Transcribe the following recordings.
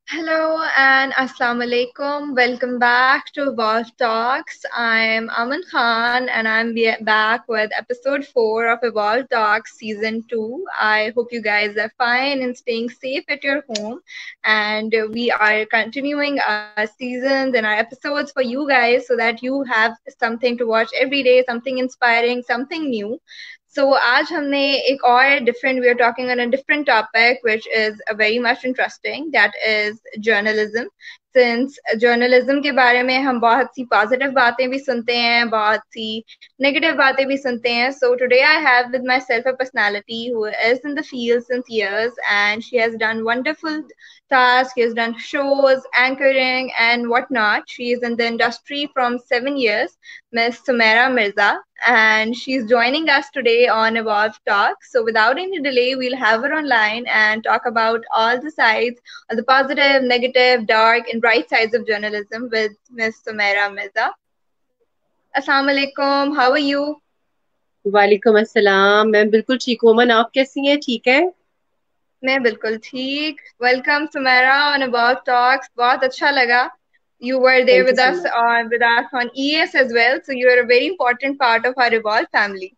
Hello and Assalamu alaikum. Welcome back to Evolve Talks. I'm Aman Khan and back with episode 4 of Evolve Talks season 2. I hope you guys are fine and staying safe at your home. And we are continuing our seasons and our episodes for you guys so that you have something to watch every day, something inspiring, something new. So आज हमने एक और different we are talking on a different topic which is very much interesting, that is journalism. Since journalism के बारे में हम बहुत सी positive बातें भी सुनते हैं, बहुत सी negative बातें भी सुनते हैं. So today I have with myself a personality who is in the field since years and she has done wonderful tasks. She has done shows, anchoring and whatnot. She is in the industry from 7 years, Miss Sumaira Mirza, and she's joining us today on Evolve Talk. So without any delay, we'll have her online and talk about all the sides, all the positive, negative, dark, and bright sides of journalism with Miss Sumaira Mirza. Assalamu alaikum. How are you? वालेकुम अस्सलाम। मैं बिल्कुल ठीक हूँ। अमन, आप कैसी हैं? ठीक है? मैं बिल्कुल ठीक. Welcome Sumaira on Evolve Talks. बहुत अच्छा लगा. You were there thank you with so us much. on ES as well. So you are a very important part of our Evolve family.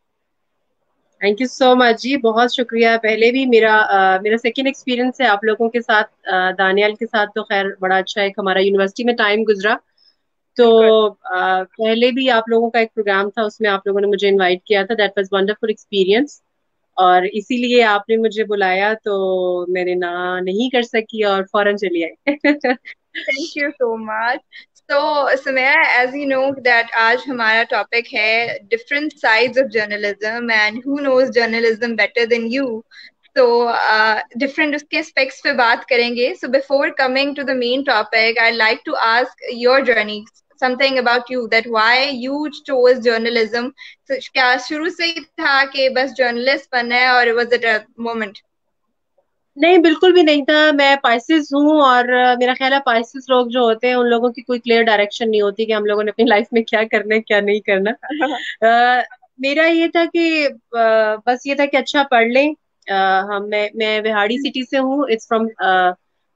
Thank you so much जी, बहुत शुक्रिया। पहले भी मेरा second experience है आप लोगों के साथ। दानियाल के साथ तो खैर बड़ा अच्छा एक हमारा यूनिवर्सिटी में टाइम गुजरा। तो बिल्कुल. पहले भी आप लोगों का एक प्रोग्राम था, उसमें आप लोगों ने मुझे इनवाइट किया था। दैट वाज वंडरफुल एक्सपीरियंस, और इसीलिए आपने मुझे बुलाया तो मैंने ना नहीं कर सकी और फौरन चली आई। Thank you so much. So, Samaya, as you know that आज हमारा topic है different sides of journalism and who knows journalism better than you. So, different उसके aspects पे बात करेंगे. So, before coming to the main topic, I'd like to ask your journey, something about you, that why you chose journalism. So, क्या शुरू से ही था कि बस journalist बनना है or was it a moment? नहीं, बिल्कुल भी नहीं था। मैं पाइसेस हूँ, और मेरा ख्याल है पाइसेस लोग जो होते हैं उन लोगों की कोई क्लियर डायरेक्शन नहीं होती कि हम लोगों ने अपनी लाइफ में क्या करना है क्या नहीं करना। मेरा ये था कि बस ये था कि अच्छा पढ़ लें। मैं बिहाड़ी सिटी से हूँ। इट्स फ्रॉम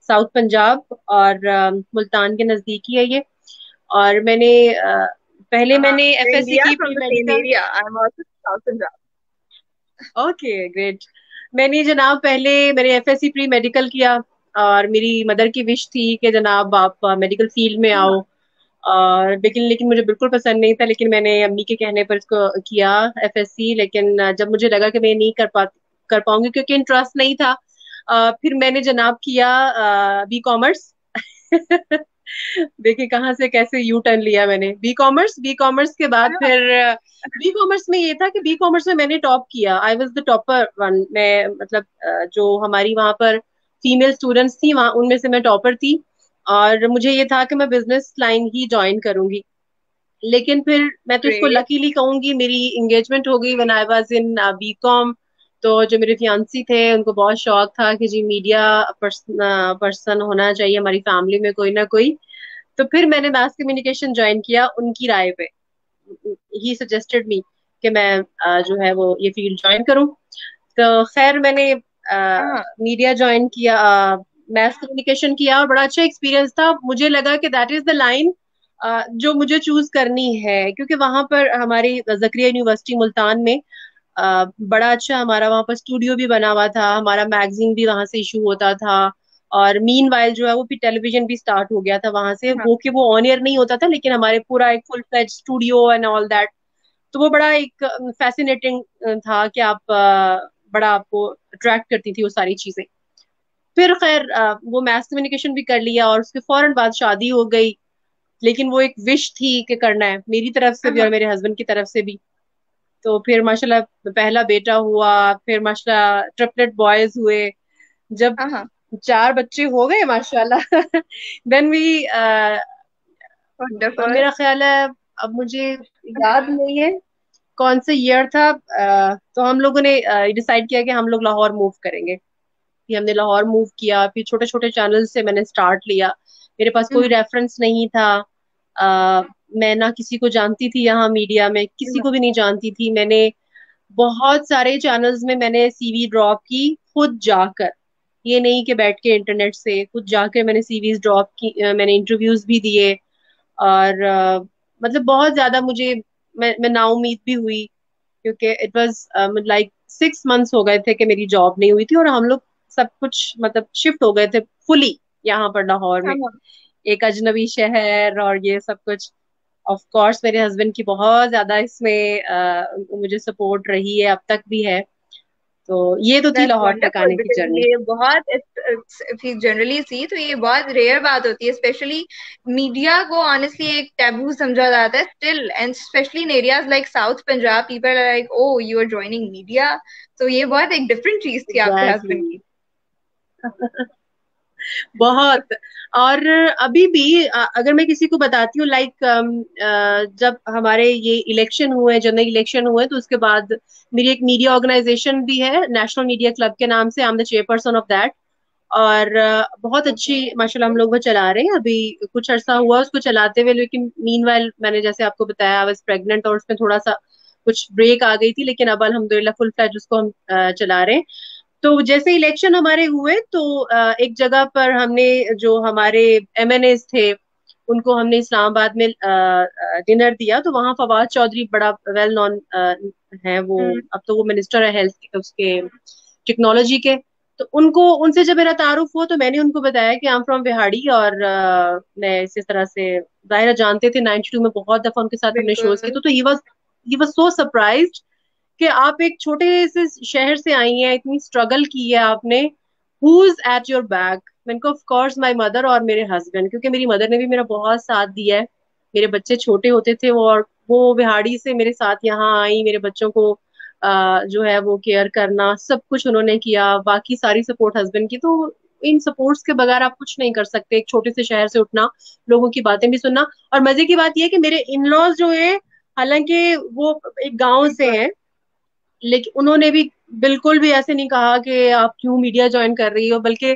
साउथ पंजाब, और मुल्तान के नजदीक ही है ये। और पहले मैंने एफएससी We are की from pre the same medical. area. I'm also from South Punjab. Okay, great. मैंने एफएससी प्री मेडिकल किया, और मेरी मदर की विश थी कि जनाब आप मेडिकल फील्ड में आओ। और लेकिन मुझे बिल्कुल पसंद नहीं था, लेकिन मैंने अम्मी के कहने पर इसको किया एफएससी। लेकिन जब मुझे लगा कि मैं नहीं कर पाऊंगी क्योंकि इंटरेस्ट नहीं था, फिर मैंने जनाब किया बी कॉमर्स। देखिए कहाँ से कैसे यू टर्न लिया मैंने। बी कॉमर्स के बाद फिर बी कॉमर्स में ये था कि बी कॉमर्स में मैंने टॉप किया। I was the topper one. मैं मतलब जो हमारी वहां पर फीमेल स्टूडेंट्स थी वहां, उनमें से मैं टॉपर थी। और मुझे ये था कि मैं बिजनेस लाइन ही ज्वाइन करूंगी। लेकिन फिर मैं तो इसको Great. लकीली कहूंगी, मेरी एंगेजमेंट हो गई when I was in BCom. तो जो मेरे फियांसी थे उनको बहुत शौक था कि जी मीडिया पर्सन होना चाहिए हमारी फैमिली में कोई ना कोई। तो फिर मैंने मास कम्युनिकेशन ज्वाइन किया उनकी राय पे। ही सजेस्टेड मी कि मैं जो है वो ये फील्ड ज्वाइन करूं। तो खैर मैंने हाँ. मीडिया ज्वाइन किया, मैस कम्युनिकेशन किया, और बड़ा अच्छा एक्सपीरियंस था। मुझे लगा कि दैट इज द लाइन जो मुझे चूज करनी है, क्योंकि वहां पर हमारी जकरिया यूनिवर्सिटी मुल्तान में बड़ा अच्छा हमारा वहां पर स्टूडियो भी बना हुआ था। हमारा मैगजीन भी वहां से इशू होता था। और मीन वाइल जो है वो फिर टेलीविजन भी स्टार्ट हो गया था वहां से। हाँ. वो कि वो ऑन एयर नहीं होता था, लेकिन हमारे पूरा एक full fledge studio and all that. तो वो बड़ा एक फैसिनेटिंग था कि बड़ा आपको अट्रैक्ट करती थी वो सारी चीजें। फिर खैर वो मैथ कम्युनिकेशन भी कर लिया, और उसके फौरन बाद शादी हो गई। लेकिन वो एक विश थी कि करना है, मेरी तरफ से भी और हाँ. मेरे हस्बैंड की तरफ से भी। तो फिर माशाल्लाह पहला बेटा हुआ। फिर माशाल्लाह ट्रिपलेट बॉयज हुए। जब हाँ. 4 बच्चे हो गए माशाल्लाह, देन वी Wonderful. मेरा ख्याल है, अब मुझे याद नहीं है कौन से ईयर था। तो हम लोगों ने डिसाइड किया कि हम लोग लाहौर मूव करेंगे। फिर हमने लाहौर मूव किया। फिर छोटे छोटे चैनल से मैंने स्टार्ट लिया। मेरे पास कोई Mhm. रेफरेंस नहीं था। मैं ना किसी को जानती थी, यहाँ मीडिया में किसी Mhm. को भी नहीं जानती थी। मैंने बहुत सारे चैनल्स में मैंने सीवी ड्रॉप की खुद जाकर। ये नहीं कि बैठ के इंटरनेट से कुछ जाके मैंने सीवीज ड्रॉप की, मैंने इंटरव्यूज भी दिए। और मतलब बहुत ज्यादा मुझे, मैं नाउमीद भी हुई, क्योंकि इट वाज लाइक 6 मंथ्स हो गए थे कि मेरी जॉब नहीं हुई थी, और हम लोग सब कुछ मतलब शिफ्ट हो गए थे फुली यहाँ पर लाहौर में, हाँ। एक अजनबी शहर और ये सब कुछ। ऑफ कोर्स मेरे हस्बैंड की बहुत ज्यादा इसमें मुझे सपोर्ट रही है, अब तक भी है। तो ये तो थी दैट्स लाहौर तक वंडरफुल आने की बिकॉज जर्नी। ये बहुत जनरली सी तो ये बहुत रेयर बात होती है, स्पेशली मीडिया को ऑनेस्टली एक टैबू समझा जाता है still, and specially in areas like South Punjab people are like oh you are joining media. तो ये बहुत एक डिफरेंट चीज थी आपके एग्जैक्टली। हस्बैंड की। बहुत। और अभी भी अगर मैं किसी को बताती हूँ, लाइक जब हमारे ये इलेक्शन हुए, जनरल इलेक्शन हुए, तो उसके बाद मेरी एक मीडिया ऑर्गेनाइजेशन भी है, नेशनल मीडिया क्लब के नाम से, I am the chairperson of that. और बहुत अच्छी ओके। माशाल्लाह हम लोग वो चला रहे हैं। अभी कुछ अरसा हुआ उसको चलाते हुए, लेकिन मीनवाइल मैंने जैसे आपको बताया आई वाज प्रेग्नेंट, और उसमें थोड़ा सा कुछ ब्रेक आ गई थी, लेकिन अब अल्हम्दुलिल्लाह फुल फ्लैज उसको हम चला रहे हैं। तो जैसे इलेक्शन हमारे हुए, तो एक जगह पर हमने, जो हमारे एमएनएस थे, उनको हमने इस्लामाबाद में डिनर दिया। तो वहाँ फवाद चौधरी बड़ा वेल नॉन है वो, हम्म। अब तो वो मिनिस्टर है हेल्थ उसके, टेक्नोलॉजी के। तो उनको, उनसे जब मेरा तारुफ हुआ, तो मैंने उनको बताया कि आई एम फ्रॉम बिहाड़ी, और मैं इसी तरह से, जाहिर है जानते थे 92 में बहुत दफा उनके साथ हमने शोज किए। बिल्कुल। तो ही वाज सो सरप्राइज्ड कि आप एक छोटे से शहर से आई हैं, इतनी स्ट्रगल की है आपने, who is at your back. मैंने कहा ऑफ कोर्स माय मदर और मेरे हस्बैंड, क्योंकि मेरी मदर ने भी मेरा बहुत साथ दिया है। मेरे बच्चे छोटे होते थे और वो बिहाड़ी से मेरे साथ यहाँ आई, मेरे बच्चों को जो है वो केयर करना, सब कुछ उन्होंने किया, बाकी सारी सपोर्ट हस्बैंड की। तो इन सपोर्ट्स के बगैर आप कुछ नहीं कर सकते, एक छोटे से शहर से उठना, लोगों की बातें भी सुनना। और मजे की बात यह है कि मेरे इन लॉज जो है, हालांकि वो एक गांव से बिल्कुल। हैं, लेकिन उन्होंने भी बिल्कुल भी ऐसे नहीं कहा कि आप क्यों मीडिया ज्वाइन कर रही हो, बल्कि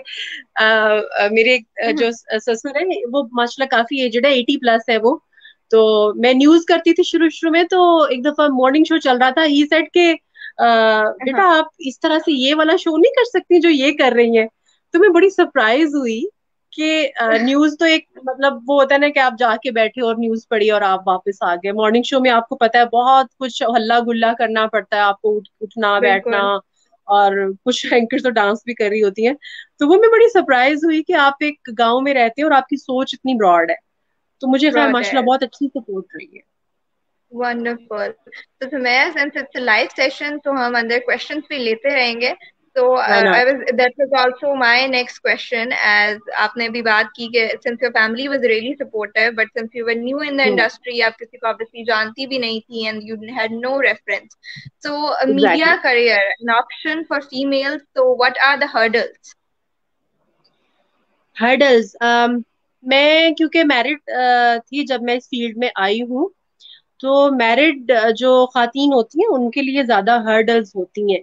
मेरे जो ससुर है वो माशाल्लाह काफी एजड है, 80 प्लस है वो। तो मैं न्यूज करती थी शुरू शुरू में, तो एक दफा मॉर्निंग शो चल रहा था, ही सेड के बेटा हाँ। आप इस तरह से ये वाला शो नहीं कर सकती जो ये कर रही हैं। तो मैं बड़ी सरप्राइज हुई कि न्यूज तो एक मतलब वो होता है ना कि आप जाके बैठे और न्यूज पढ़ी और आप वापस आ गए। मॉर्निंग शो में आपको पता है बहुत कुछ हल्ला गुल्ला करना पड़ता है, आपको उठना बैठना, बिल्कुल। और कुछ एंकर्स तो डांस भी कर रही होती हैं। तो वो मैं बड़ी सरप्राइज हुई कि आप एक गांव में रहते हैं और आपकी सोच इतनी ब्रॉड है। तो मुझे खैर ब्रॉड माशाल्लाह है। बहुत अच्छी सपोर्ट रही है। वंडरफुल। तो तुम्हें सिंस इट्स लाइव सेशन तो हम अंदर क्वेश्चंस भी लेते रहेंगे। तो why I not. Was that was also my next question, as आपने भी बात की कि since your family was really supportive but since you were new in the industry, आप किसी को ऑब्वियसली जानती भी नहीं थी and you had no reference, so media exactly. Career an option for females, तो what are the hurdles? Hurdles, मैं क्योंकि मैरिड थी जब मैं इस फील्ड में आई हूँ, तो मैरिड जो खातीन होती हैं उनके लिए ज्यादा हर्डल्स होती हैं।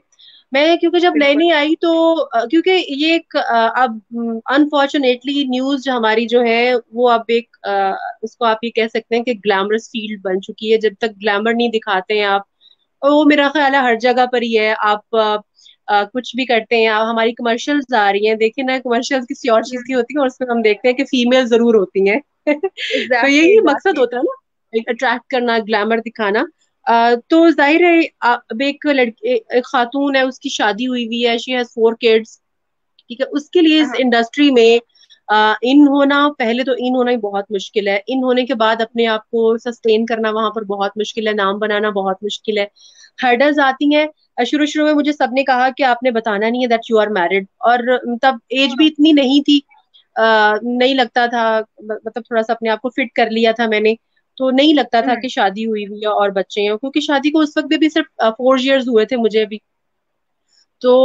मैं क्योंकि जब नई बिल्कुल। नई आई, तो क्योंकि ये एक अब अनफॉर्चुनेटली न्यूज जो हमारी जो है वो अब एक उसको आप ये कह सकते हैं कि ग्लैमरस फील्ड बन चुकी है। जब तक ग्लैमर नहीं दिखाते हैं आप, और वो मेरा ख्याल है हर जगह पर ही है, आप कुछ भी करते हैं। आप, हमारी कमर्शियल्स आ रही हैं, देखिए ना, कमर्शियल्स किसी और चीज की होती है और उसमें हम देखते हैं कि फीमेल जरूर होती हैं। तो एग्जैक्टली यही मकसद एग्जैक्टली। होता है ना, एक अट्रैक्ट करना, ग्लैमर दिखाना। तो जाहिर है अब एक लड़की, एक खातून है, उसकी शादी हुई हुई है, शी हैज 4 किड्स, ठीक है, उसके लिए इस हाँ। इंडस्ट्री में इन होना, पहले तो इन होना ही बहुत मुश्किल है, इन होने के बाद अपने आप को सस्टेन करना वहां पर बहुत मुश्किल है, नाम बनाना बहुत मुश्किल है। हर्डल्स आती हैं। शुरू शुरू में मुझे सबने कहा कि आपने बताना नहीं है दैट यू आर मैरिड, और तब एज भी हाँ। इतनी नहीं थी, नहीं लगता था, मतलब थोड़ा सा अपने आप को फिट कर लिया था मैंने, तो नहीं लगता था हम्म। कि शादी हुई हुई है और बच्चे हैं, क्योंकि शादी को उस वक्त भी सिर्फ 4 इयर्स हुए थे मुझे भी। तो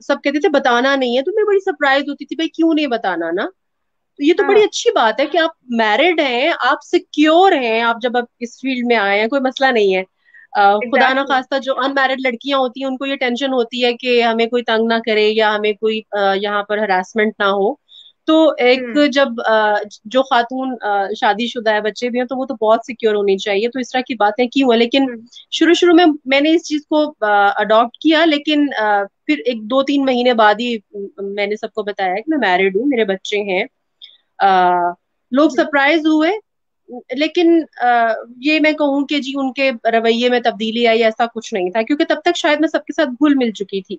सब कहते थे बताना नहीं है, तो मैं बड़ी सरप्राइज होती थी, भाई क्यों नहीं बताना ना। तो ये तो बड़ी हाँ। अच्छी बात है कि आप मैरिड हैं, आप सिक्योर हैं, आप जब आप इस फील्ड में आए हैं कोई मसला नहीं है। खुदा ना एग्जैक्टली। खास्ता जो अनमैरिड लड़कियां होती हैं उनको ये टेंशन होती है कि हमें कोई तंग ना करे या हमें कोई यहाँ पर हरासमेंट ना हो। तो एक हम्म। जब जो खातून शादीशुदा है, बच्चे भी हैं, तो वो तो बहुत सिक्योर होनी चाहिए, तो इस तरह की बातें की हुई। लेकिन हम्म। शुरू शुरू में मैंने इस चीज को अडॉप्ट किया, लेकिन फिर एक 2-3 महीने बाद ही मैंने सबको बताया कि मैं मैरिड हूँ, मेरे बच्चे हैं। अ, लोग हम्म। सरप्राइज हुए, लेकिन ये मैं कहूँ कि जी उनके रवैये में तब्दीली आई, ऐसा कुछ नहीं था, क्योंकि तब तक शायद मैं सबके साथ घुल मिल चुकी थी।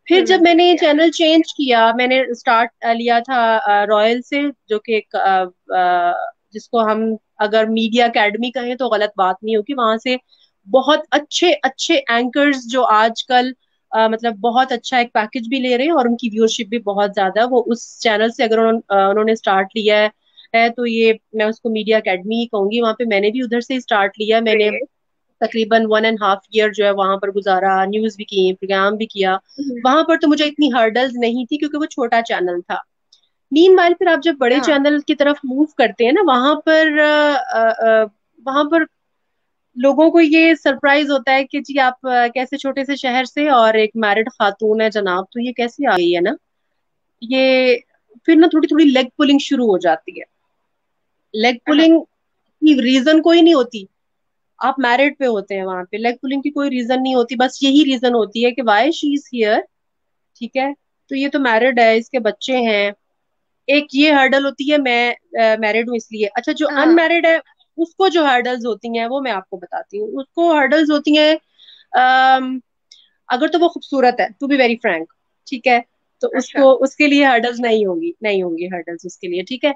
फिर घुल जब मिल मैंने ये चुकी है। चैनल चेंज किया, मैंने स्टार्ट लिया था रॉयल से, जो कि एक जिसको हम अगर मीडिया एकेडमी कहें तो गलत बात नहीं होगी, वहां से बहुत अच्छे अच्छे एंकर्स जो आजकल मतलब बहुत अच्छा एक पैकेज भी ले रहे हैं और उनकी व्यूअरशिप भी बहुत ज्यादा है, वो उस चैनल से अगर उन्होंने स्टार्ट लिया है तो ये मैं उसको मीडिया एकेडमी ही कहूंगी। वहां पे मैंने भी उधर से स्टार्ट लिया, मैंने ग्रेट। तकरीबन 1.5 ईयर जो है वहां पर गुजारा, न्यूज भी की, प्रोग्राम भी किया। हम्म। वहां पर तो मुझे इतनी हर्डल्स नहीं थी, क्योंकि वो छोटा चैनल था। मीनवाइल फिर आप जब बड़े हाँ। चैनल की तरफ मूव करते हैं ना, वहां पर लोगों को ये सरप्राइज होता है कि जी आप कैसे छोटे से शहर से और एक मैरिड खातून है जनाब, तो ये कैसे आ गई है ना, ये फिर ना थोड़ी थोड़ी लेग पुलिंग शुरू हो जाती है। लेग हाँ। पुलिंग की रीजन कोई नहीं होती, आप मैरिड पे होते हैं, वहां पे लेग पुलिंग की कोई रीजन नहीं होती, बस यही रीजन होती है कि वाई शी इज हियर। ठीक है, तो ये तो मैरिड है, इसके बच्चे हैं। एक ये हर्डल होती है, मैं मैरिड हूँ इसलिए। अच्छा, जो हाँ। अनमैरिड है उसको जो हर्डल्स होती हैं वो मैं आपको बताती हूँ। उसको हर्डल्स होती हैं, अम, अगर तो वो खूबसूरत है, टू बी वेरी फ्रैंक, ठीक है, तो अच्छा। उसको उसके लिए हर्डल्स नहीं होंगी हर्डल्स उसके लिए, ठीक है।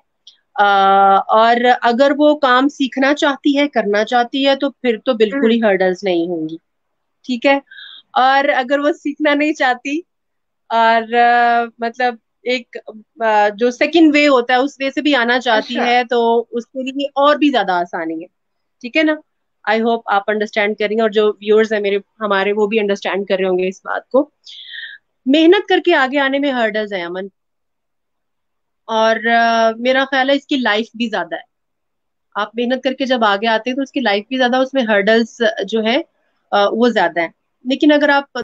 और अगर वो काम सीखना चाहती है, करना चाहती है, तो फिर तो बिल्कुल ही हम्म। हर्डल्स नहीं होंगी, ठीक है। और अगर वो सीखना नहीं चाहती और मतलब एक जो सेकंड वे होता है उस वे से भी आना चाहती अच्छा। है, तो उसके लिए और भी ज्यादा आसानी है, ठीक है ना। आई होप आप अंडरस्टैंड करेंगे, और जो व्यूअर्स है मेरे हमारे, वो भी अंडरस्टैंड कर रहे होंगे इस बात को। मेहनत करके आगे आने में हर्डल्स है अमन, और मेरा ख्याल है इसकी लाइफ भी ज्यादा है। आप मेहनत करके जब आगे आते हैं तो उसकी लाइफ भी ज्यादा, उसमें हर्डल्स जो है वो ज्यादा है। लेकिन अगर आप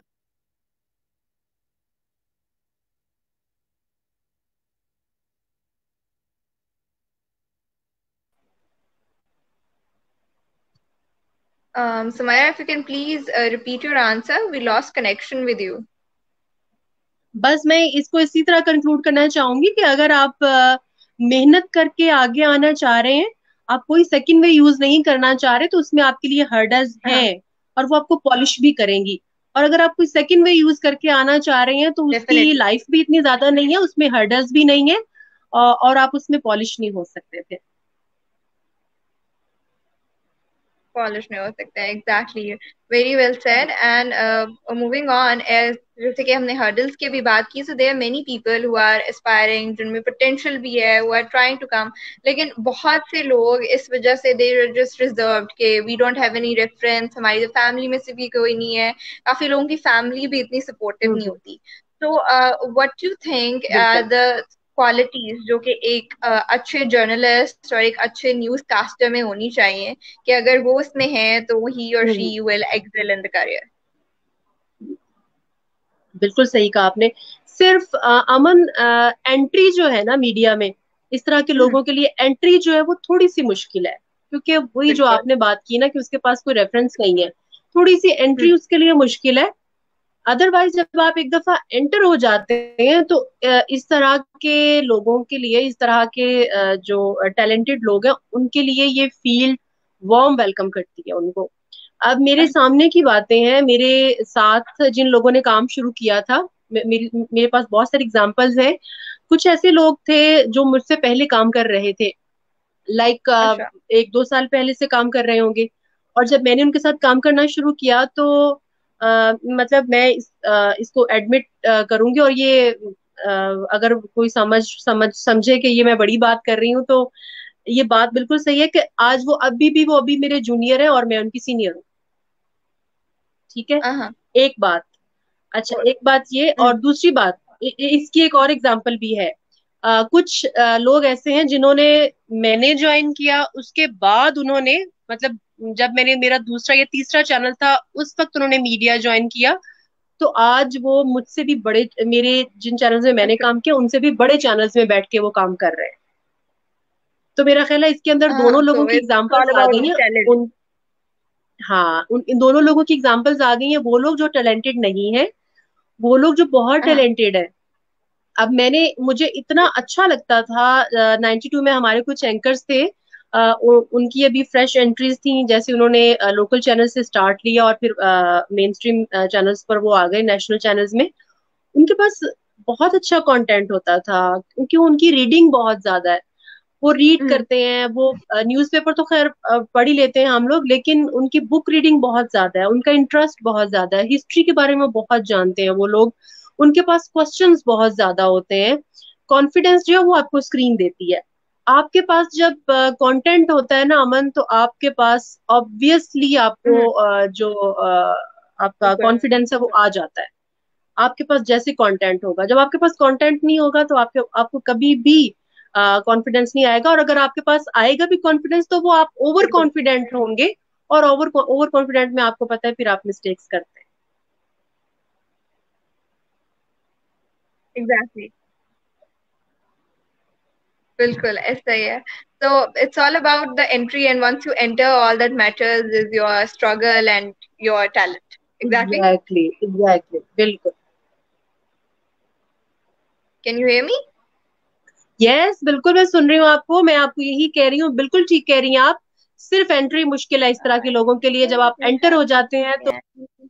Samaya, if you can please repeat your answer, we lost connection with you. बस मैं इसको इसी तरह कंक्लूड करना चाहूंगी कि अगर आप मेहनत करके आगे आना चाह रहे हैं, आप कोई सेकंड वे यूज नहीं करना चाह रहे, तो उसमें आपके लिए हर्डल्स हाँ। हैं, और वो आपको पॉलिश भी करेंगी। और अगर आप कोई सेकंड वे यूज करके आना चाह रहे हैं, तो उसकी डेफिनेटली लाइफ भी इतनी ज्यादा नहीं है, उसमें हर्डल्स भी नहीं है, और आप उसमें पॉलिश नहीं हो सकते थे। पॉलिश नहीं हो सकता है। Exactly, very well said. And moving on, as जैसे कि हमने हर्डल्स की भी बात की, so there are many people who are aspiring, जिनमें पोटेंशियल भी है, who are trying to come. लेकिन बहुत से लोग इस वजह से दे आर जस्ट रिजर्व्ड के we don't have any reference, हमारी फैमिली में से भी कोई नहीं है। काफी लोगों की फैमिली भी इतनी सपोर्टिव नहीं हम्म। होती। तो व्हाट यू थिंक बिल्कुल। द क्वालिटीज जो कि एक अच्छे जर्नलिस्ट और एक अच्छे न्यूज कास्टर में होनी चाहिए, कि अगर वो उसमें है तो ही और hmm. She will excel in the career? बिल्कुल सही कहा आपने। सिर्फ अमन, एंट्री जो है ना मीडिया में, इस तरह के लोगों के लिए एंट्री जो है वो थोड़ी सी मुश्किल है, क्योंकि वही जो बिल्कुल। आपने बात की ना कि उसके पास कोई रेफरेंस नहीं है, थोड़ी सी एंट्री हम्म। उसके लिए मुश्किल है। अदरवाइज जब आप एक दफा एंटर हो जाते हैं, तो इस तरह के लोगों के लिए, इस तरह के जो टैलेंटेड लोग हैं उनके लिए ये फील्ड वार्म वेलकम करती है उनको। अब मेरे सामने की बातें हैं, मेरे साथ जिन लोगों ने काम शुरू किया था, मेरे पास बहुत सारे एग्जांपल्स हैं। कुछ ऐसे लोग थे जो मुझसे पहले काम कर रहे थे, लाइक अच्छा। 1-2 साल पहले से काम कर रहे होंगे। और जब मैंने उनके साथ काम करना शुरू किया, तो मतलब मैं इसको एडमिट करूंगी, और ये अगर कोई समझे कि ये मैं बड़ी बात कर रही हूँ, तो ये बात बिल्कुल सही है कि आज वो अभी मेरे जूनियर है और मैं उनकी सीनियर हूँ, ठीक है। हाँ। एक बात, अच्छा और एक बात ये, और दूसरी बात, इसकी एक और एग्जांपल भी है। कुछ लोग ऐसे हैं जिन्होंने, मैंने ज्वाइन किया उसके बाद उन्होंने, मतलब जब मैंने, मेरा दूसरा या तीसरा चैनल था, उस वक्त उन्होंने मीडिया ज्वाइन किया, तो आज वो मुझसे भी बड़े, मेरे जिन चैनल्स में मैंने अच्छा। काम किया उनसे भी बड़े चैनल्स में बैठ के वो काम कर रहे हैं। तो मेरा ख्याल है इसके अंदर दोनों लोगों So की it's all examples uh about गई हैं। talent. उन हाँ, उन इन दोनों लोगों की एग्जांपल्स आ गई हैं, वो लोग जो टैलेंटेड नहीं है, वो लोग जो बहुत Uh-huh. टैलेंटेड है। अब मुझे इतना अच्छा लगता था, 92 में हमारे कुछ एंकर्स थे, उनकी अभी फ्रेश एंट्रीज थी, जैसे उन्होंने लोकल चैनल से स्टार्ट लिया और फिर मेन स्ट्रीम चैनल्स पर वो आ गए, नेशनल चैनल्स में। उनके पास बहुत अच्छा कंटेंट होता था, क्योंकि उनकी रीडिंग बहुत ज्यादा है। वो रीड Mhm. करते हैं, वो न्यूज़पेपर तो खैर पढ़ ही लेते हैं हम लोग, लेकिन उनकी बुक रीडिंग बहुत ज्यादा है, उनका इंटरेस्ट बहुत ज्यादा है, हिस्ट्री के बारे में बहुत जानते हैं वो लोग। उनके पास क्वेश्चंस बहुत ज्यादा होते हैं। कॉन्फिडेंस जो है वो आपको स्क्रीन देती है। आपके पास जब कंटेंट होता है ना अमन, तो आपके पास ऑब्वियसली आपको Mhm. आपका बिल्कुल। कॉन्फिडेंस है वो आ जाता है। आपके पास जैसे कंटेंट होगा, जब आपके पास कंटेंट नहीं होगा तो आपके आपको कभी भी कॉन्फिडेंस नहीं आएगा, और अगर आपके पास आएगा भी कॉन्फिडेंस तो वो आप ओवर बिल्कुल। कॉन्फिडेंट होंगे। और ओवर ओवर कॉन्फिडेंट में आपको पता है फिर आप मिस्टेक्स करते हैं। Exactly. बिल्कुल ऐसा ही है। So it's all about the entry, and once you enter, all that matters is your struggle and your talent. Exactly. Exactly exactly, बिल्कुल। Can you hear me? Yes, बिल्कुल मैं सुन रही हूँ आपको, मैं आपको यही कह रही हूँ, बिल्कुल ठीक कह रही हैं आप। सिर्फ एंट्री मुश्किल है इस तरह के I लोगों के लिए, जब think आप we एंटर have हो to जाते हैं तो। scan.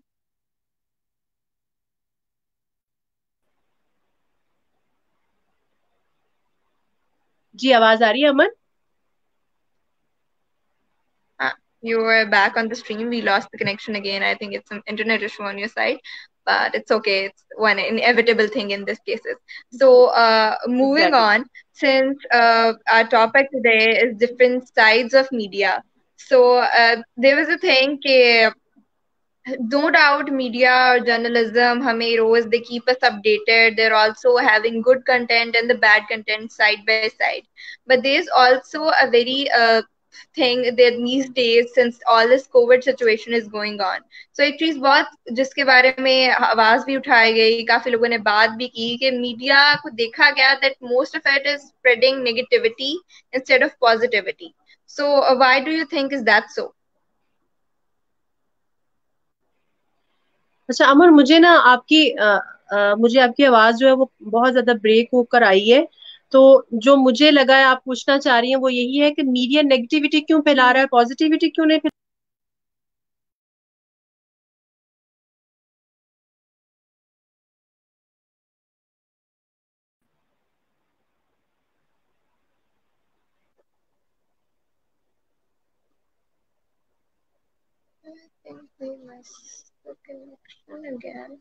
जी, आवाज आ रही है अमन? You were back on the stream. We lost the connection again. I think it's an internet issue on your side, but it's okay. It's one inevitable thing in this cases. So, moving exactly. on, since our topic today is different sides of media. So, there was a thing कि no doubt media or journalism हमें रोज they keep us updated. They're also having good content and the bad content side by side, but there's also a very thing that these days, since all this covid situation is going on, so एक चीज बहुत जिसके बारे में आवाज भी उठाई गई, काफी लोगों ने बात भी की कि मीडिया को देखा गया that most of it is spreading negativity instead of positivity. So why do you think is that so? अच्छा अमर, मुझे आपकी आवाज जो है वो बहुत ज्यादा ब्रेक होकर आई है। तो जो मुझे लगा है आप पूछना चाह रही हैं वो यही है कि मीडिया नेगेटिविटी क्यों फैला रहा है, पॉजिटिविटी क्यों नहीं I think we missed the connection again.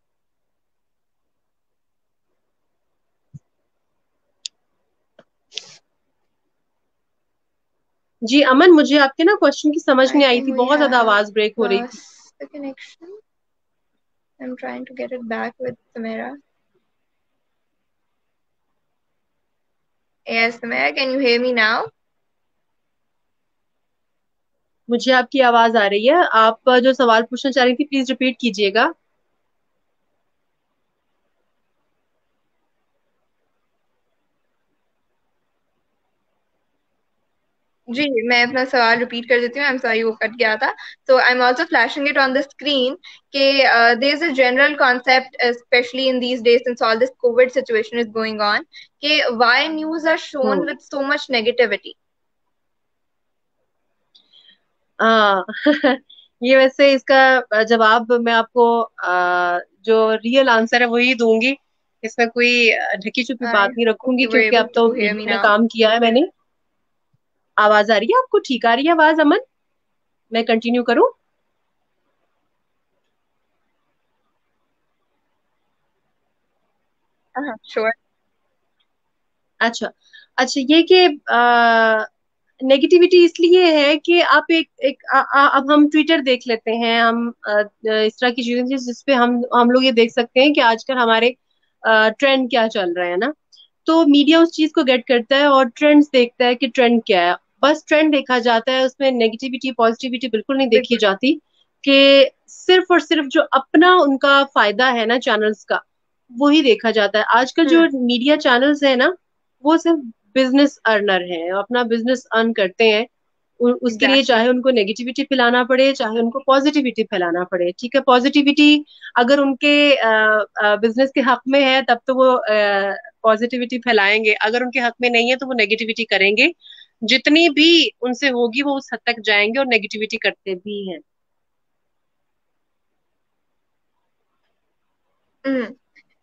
जी अमन, मुझे आपके ना क्वेश्चन की समझ I नहीं आई think थी, we बहुत ज्यादा have आवाज ब्रेक हो रही थी। lost the connection. I'm trying to get it back with Samira. Yes, Samira, can you hear me now? मुझे आपकी आवाज आ रही है, आप जो सवाल पूछना चाह रही थी प्लीज रिपीट कीजिएगा। जी, मैं अपना सवाल रिपीट कर देती हूँ। I'm sorry वो कट गया था. So I'm also flashing it on the screen कि there's a general concept, especially in these days since all this COVID situation is going on, कि why news are shown hmm. with so much negativity. हाँ ये वैसे इसका जवाब मैं आपको जो रियल आंसर है वही दूंगी। इसमें कोई ढकी छुपी बात I नहीं hope रखूंगी, you were क्योंकि able अब तो to hear me मीडिया में now. काम किया है मैंने। आवाज आ रही है आपको? ठीक आ रही है आवाज अमन? मैं कंटिन्यू करूं? Sure. अच्छा। अच्छा, ये कि नेगेटिविटी इसलिए है कि आप अब हम ट्विटर देख लेते हैं, हम इस तरह की चीजें जिसपे हम लोग ये देख सकते हैं कि आजकल हमारे ट्रेंड क्या चल रहा है ना। तो मीडिया उस चीज को गेट करता है और ट्रेंड्स देखता है कि ट्रेंड क्या है, बस ट्रेंड देखा जाता है, उसमें नेगेटिविटी पॉजिटिविटी बिल्कुल नहीं देखी बिल्कुल। जाती कि सिर्फ और सिर्फ जो अपना उनका फायदा है ना चैनल्स का, वो ही देखा जाता है। आजकल जो हम्म। मीडिया चैनल्स है ना, वो सिर्फ बिजनेस अर्नर है, अपना बिजनेस अर्न करते हैं। उसके लिए एग्जैक्टली। चाहे उनको नेगेटिविटी फैलाना पड़े, चाहे उनको पॉजिटिविटी फैलाना पड़े, ठीक है। पॉजिटिविटी अगर उनके बिजनेस के हक में है तब तो वो पॉजिटिविटी फैलाएंगे, अगर उनके हक में नहीं है तो वो नेगेटिविटी करेंगे। जितनी भी उनसे होगी वो उस हद तक जाएंगे, और नेगेटिविटी करते भी हैं। हम्म।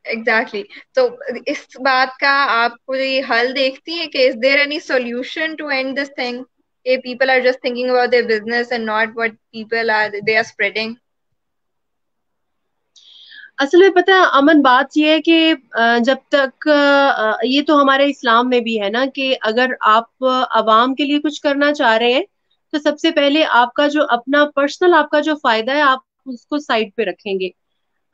एग्जैक्टली। तो इस बात का आप कोई हल देखती हैं कि is there any solution to and this thing, कि people are just thinking about their business and not what people are they are spreading? असल में पता है अमन, बात यह है कि जब तक ये तो हमारे इस्लाम में भी है ना, कि अगर आप अवाम के लिए कुछ करना चाह रहे हैं तो सबसे पहले आपका जो अपना पर्सनल आपका जो फायदा है आप उसको साइड पे रखेंगे।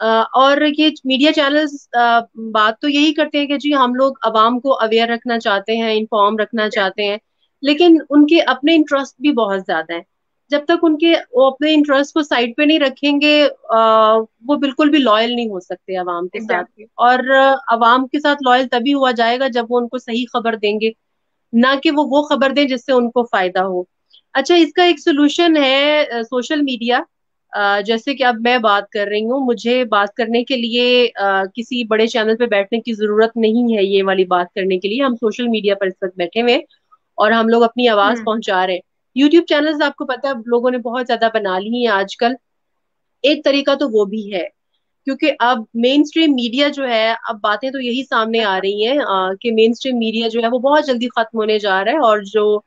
और ये मीडिया चैनल्स बात तो यही करते हैं कि जी हम लोग अवाम को अवेयर रखना चाहते हैं, इन्फॉर्म रखना चाहते हैं, लेकिन उनके अपने इंटरेस्ट भी बहुत ज्यादा है। जब तक उनके वो अपने इंटरेस्ट को साइड पे नहीं रखेंगे, वो बिल्कुल भी लॉयल नहीं हो सकते अवाम के साथ। एग्जैक्टली। और अवाम के साथ लॉयल तभी हुआ जाएगा जब वो उनको सही खबर देंगे, ना कि वो खबर दें जिससे उनको फायदा हो। अच्छा, इसका एक सोल्यूशन है सोशल मीडिया। जैसे कि अब मैं बात कर रही हूँ, मुझे बात करने के लिए किसी बड़े चैनल पे बैठने की जरूरत नहीं है। ये वाली बात करने के लिए हम सोशल मीडिया पर इस वक्त बैठे हुए हैं और हम लोग अपनी आवाज हम्म। पहुंचा रहे हैं। यूट्यूब चैनल्स आपको पता है लोगों ने बहुत ज्यादा बना ली हैं आजकल। एक तरीका तो वो भी है, क्योंकि अब मेन स्ट्रीम मीडिया जो है, अब बातें तो यही सामने आ रही हैं कि मेन स्ट्रीम मीडिया जो है वो बहुत जल्दी खत्म होने जा रहा है, और जो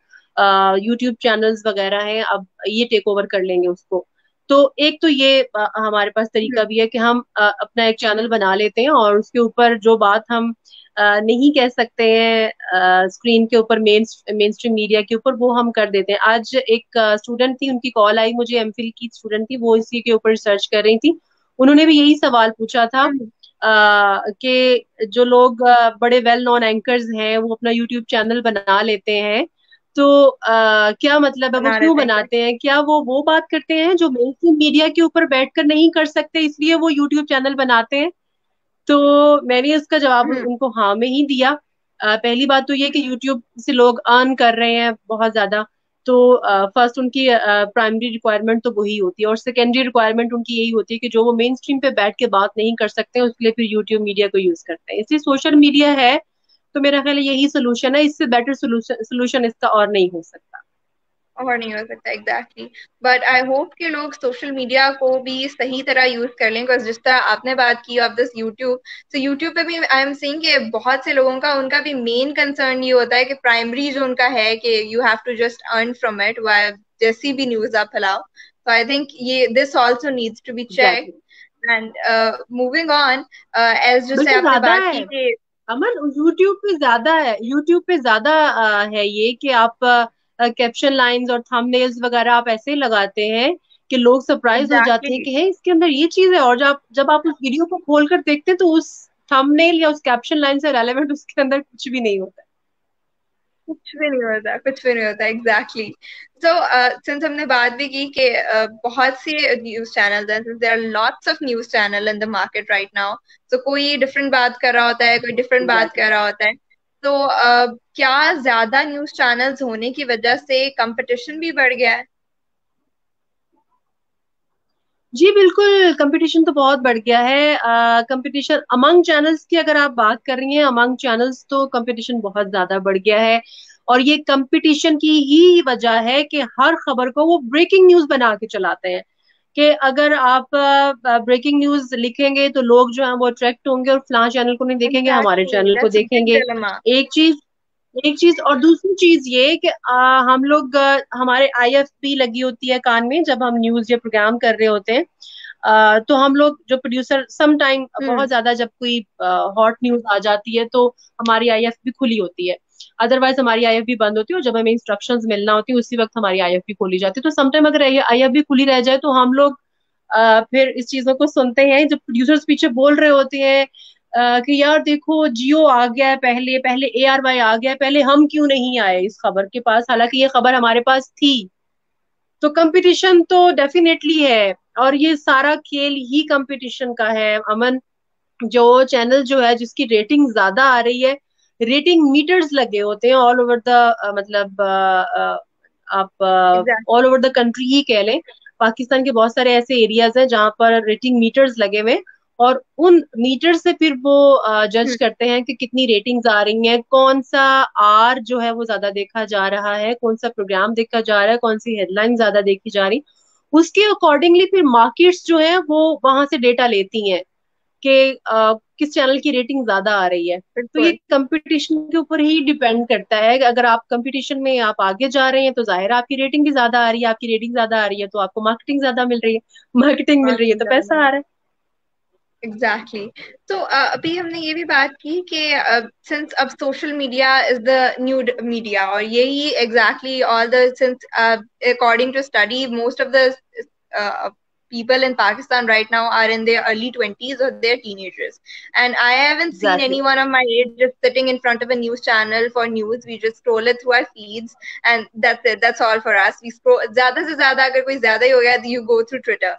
यूट्यूब चैनल्स वगैरह हैं अब ये टेक ओवर कर लेंगे उसको। तो एक तो ये हमारे पास तरीका भी है कि हम अपना एक चैनल बना लेते हैं और उसके ऊपर जो बात हम नहीं कह सकते हैं स्क्रीन के ऊपर, मेन स्ट्रीम मीडिया के ऊपर, वो हम कर देते हैं। आज एक स्टूडेंट थी, उनकी कॉल आई मुझे, एमफिल की स्टूडेंट थी, वो इसी के ऊपर रिसर्च कर रही थी। उन्होंने भी यही सवाल पूछा था हम्म। कि जो लोग बड़े वेल नोन एंकर्स हैं वो अपना यूट्यूब चैनल बना लेते हैं, तो क्या मतलब है, वो बना क्यों लेते हैं exactly। बनाते हैं? क्या वो बात करते हैं जो मेन स्ट्रीम मीडिया के ऊपर बैठकर नहीं कर सकते, इसलिए वो यूट्यूब चैनल बनाते हैं? तो मैंने उसका जवाब हम्म। उनको हाँ में ही दिया। पहली बात तो ये कि यूट्यूब से लोग अर्न कर रहे हैं बहुत ज्यादा, तो फर्स्ट उनकी प्राइमरी रिक्वायरमेंट तो वही होती है, और सेकेंडरी रिक्वायरमेंट उनकी यही होती है कि जो वो मेन स्ट्रीम पे बैठ के बात नहीं कर सकते उसके लिए फिर यूट्यूब मीडिया को यूज करते हैं। इसलिए सोशल मीडिया है, तो मेरा ख्याल है यही सोल्यूशन है, इससे बेटर सोल्यूशन इसका और नहीं हो सकता। और नहीं हो सकता एग्जैक्टली। बट आई होप कि लोग सोशल मीडिया को भी सही तरह यूज कर लें, बिकॉज जिस तरह आपने बात की ऑफ दिस यूट्यूब, तो यूट्यूब पे भी आई एम सीइंग कि बहुत से लोगों का उनका भी मेन कंसर्न ये होता है कि प्राइमरी जो उनका है कि you have to just earn from it, जैसी भी न्यूज आप फैलाओ। तो आई थिंक ये this also needs to be check. Exactly. And moving on, as जैसे बल्कि आपने ज्यादा बात है की कि अमन, यूट्यूब पे ज्यादा है, यूट्यूब पे ज्यादा है ये कि आप कैप्शन लाइंस और थंबनेल्स वगैरह आप ऐसे लगाते हैं कि लोग सरप्राइज हो जाते हैं एग्जैक्टली कि है इसके अंदर ये चीज है, और जब आप उस वीडियो को खोल कर देखते हैं तो उस थंबनेल या उस कैप्शन लाइन से रेलेवेंट उसके अंदर कुछ भी नहीं होता कुछ भी नहीं होता, कुछ भी नहीं होता एग्जैक्टली। सो सिंस हमने बात भी की कि बहुत से न्यूज चैनल हैं, there are lots of news channel in the market right now. तो कोई डिफरेंट बात कर रहा होता है, कोई डिफरेंट बात एग्जैक्टली। कर रहा होता है। तो क्या ज्यादा न्यूज चैनल्स होने की वजह से कंपटीशन भी बढ़ गया है? जी बिल्कुल, कंपटीशन तो बहुत बढ़ गया है। कंपटीशन अमंग चैनल्स की अगर आप बात कर रही हैं, अमंग चैनल्स तो कंपटीशन बहुत ज्यादा बढ़ गया है। और ये कंपटीशन की ही वजह है कि हर खबर को वो ब्रेकिंग न्यूज बना के चलाते हैं, कि अगर आप ब्रेकिंग न्यूज लिखेंगे तो लोग जो है वो अट्रैक्ट होंगे और फलां चैनल को नहीं देखेंगे, हमारे एग्जैक्टली, चैनल को दैट्स अ बिग देखेंगे। डिलेमा। एक चीज एक चीज, और दूसरी चीज ये कि हम लोग हमारे आईएफपी लगी होती है कान में जब हम न्यूज या प्रोग्राम कर रहे होते हैं। तो हम लोग जो प्रोड्यूसर सम टाइम बहुत हम्म। ज्यादा जब कोई हॉट न्यूज आ जाती है तो हमारी आईएफपी खुली होती है, अदरवाइज हमारी आईएफबी बंद होती है, और जब हमें इंस्ट्रक्शंस मिलना होती है उसी वक्त हमारी आईएफबी खोली जाती है। तो समटाइम अगर आईएफबी खुली रह जाए तो हम लोग फिर इस चीजों को सुनते हैं जब प्रोड्यूसर्स पीछे बोल रहे होते हैं कि यार देखो जियो आ गया है, पहले पहले ARY आ गया है, पहले हम क्यों नहीं आए इस खबर के पास, हालांकि ये खबर हमारे पास थी। तो कंपटीशन तो डेफिनेटली है। और ये सारा खेल ही कंपटीशन का है अमन। जो चैनल जो है जिसकी रेटिंग ज्यादा आ रही है, रेटिंग मीटर्स लगे होते हैं ऑल ओवर द मतलब आप exactly. All over the country ही कह लें। पाकिस्तान के बहुत सारे ऐसे एरियाज हैं जहां पर रेटिंग मीटर्स लगे हुए हैं, और उन मीटर से फिर वो जज करते हैं कि कितनी रेटिंग्स आ रही हैं, कौन सा आर जो है वो ज्यादा देखा जा रहा है, कौन सा प्रोग्राम देखा जा रहा है, कौन सी हेडलाइन ज्यादा देखी जा रही। उसके अकॉर्डिंगली फिर मार्केट्स जो है वो वहां से डेटा लेती हैं कि किस चैनल की रेटिंग ज्यादा आ रही है। तो ये बिल्कुल। कंपटीशन के ऊपर ही डिपेंड करता है कि अगर आप कंपटीशन में आप आगे जा रहे हैं तो जाहिर है आपकी रेटिंग भी ज्यादा आ रही है, आपकी रेटिंग ज्यादा आ रही है तो आपको मार्केटिंग ज्यादा मिल रही है, मार्केटिंग मिल रही है मार्किंग तो ज्यादा पैसा आ मिली। रहा है। Exactly exactly. तो अभी हमने ये भी बात की कि सिंस अब social media is the new media, और यही exactly all the since according to study most of the people in Pakistan right now are in their early 20s or they're teenagers. And I haven't seen exactly. anyone of my age just sitting in front of a news channel for news. We just scroll it through our feeds and that's it. That's all for us. We scroll. ज़्यादा से ज़्यादा अगर कोई ज़्यादा ही हो गया, you go through Twitter.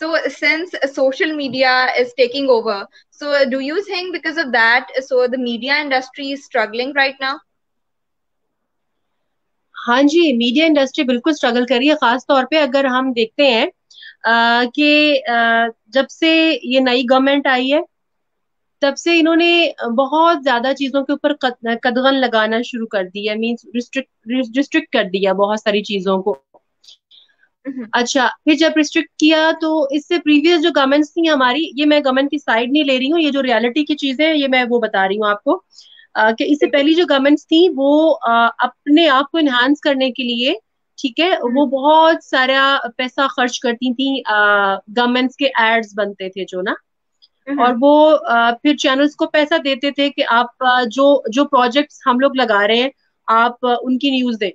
So since social media is taking over, so do you think because of that, so the media industry is struggling right now? हाँ जी, media industry बिल्कुल स्ट्रगल कर रही है, खास तौर पे अगर हम देखते हैं कि जब से ये नई गवर्नमेंट आई है तब से इन्होंने बहुत ज्यादा चीजों के ऊपर कदगन लगाना शुरू कर दिया, मीन्स रिस्ट्रिक्ट रिस्ट्रिक्ट कर दिया बहुत सारी चीजों को। Mhm. अच्छा, फिर जब रिस्ट्रिक्ट किया तो इससे प्रीवियस जो गवर्नमेंट्स थी हमारी, ये मैं गवर्नमेंट की साइड नहीं ले रही हूँ, ये जो रियलिटी की चीजें हैं ये मैं वो बता रही हूँ आपको, कि इससे बिल्कुल। पहली जो गवर्नमेंट्स थी वो अपने आप को एनहांस करने के लिए, ठीक है, हम्म। वो बहुत सारा पैसा खर्च करती थी, गवर्नमेंट्स के एड्स बनते थे जो ना, और हम्म। वो फिर चैनल्स को पैसा देते थे कि आप जो जो प्रोजेक्ट्स हम लोग लगा रहे हैं आप उनकी न्यूज दें,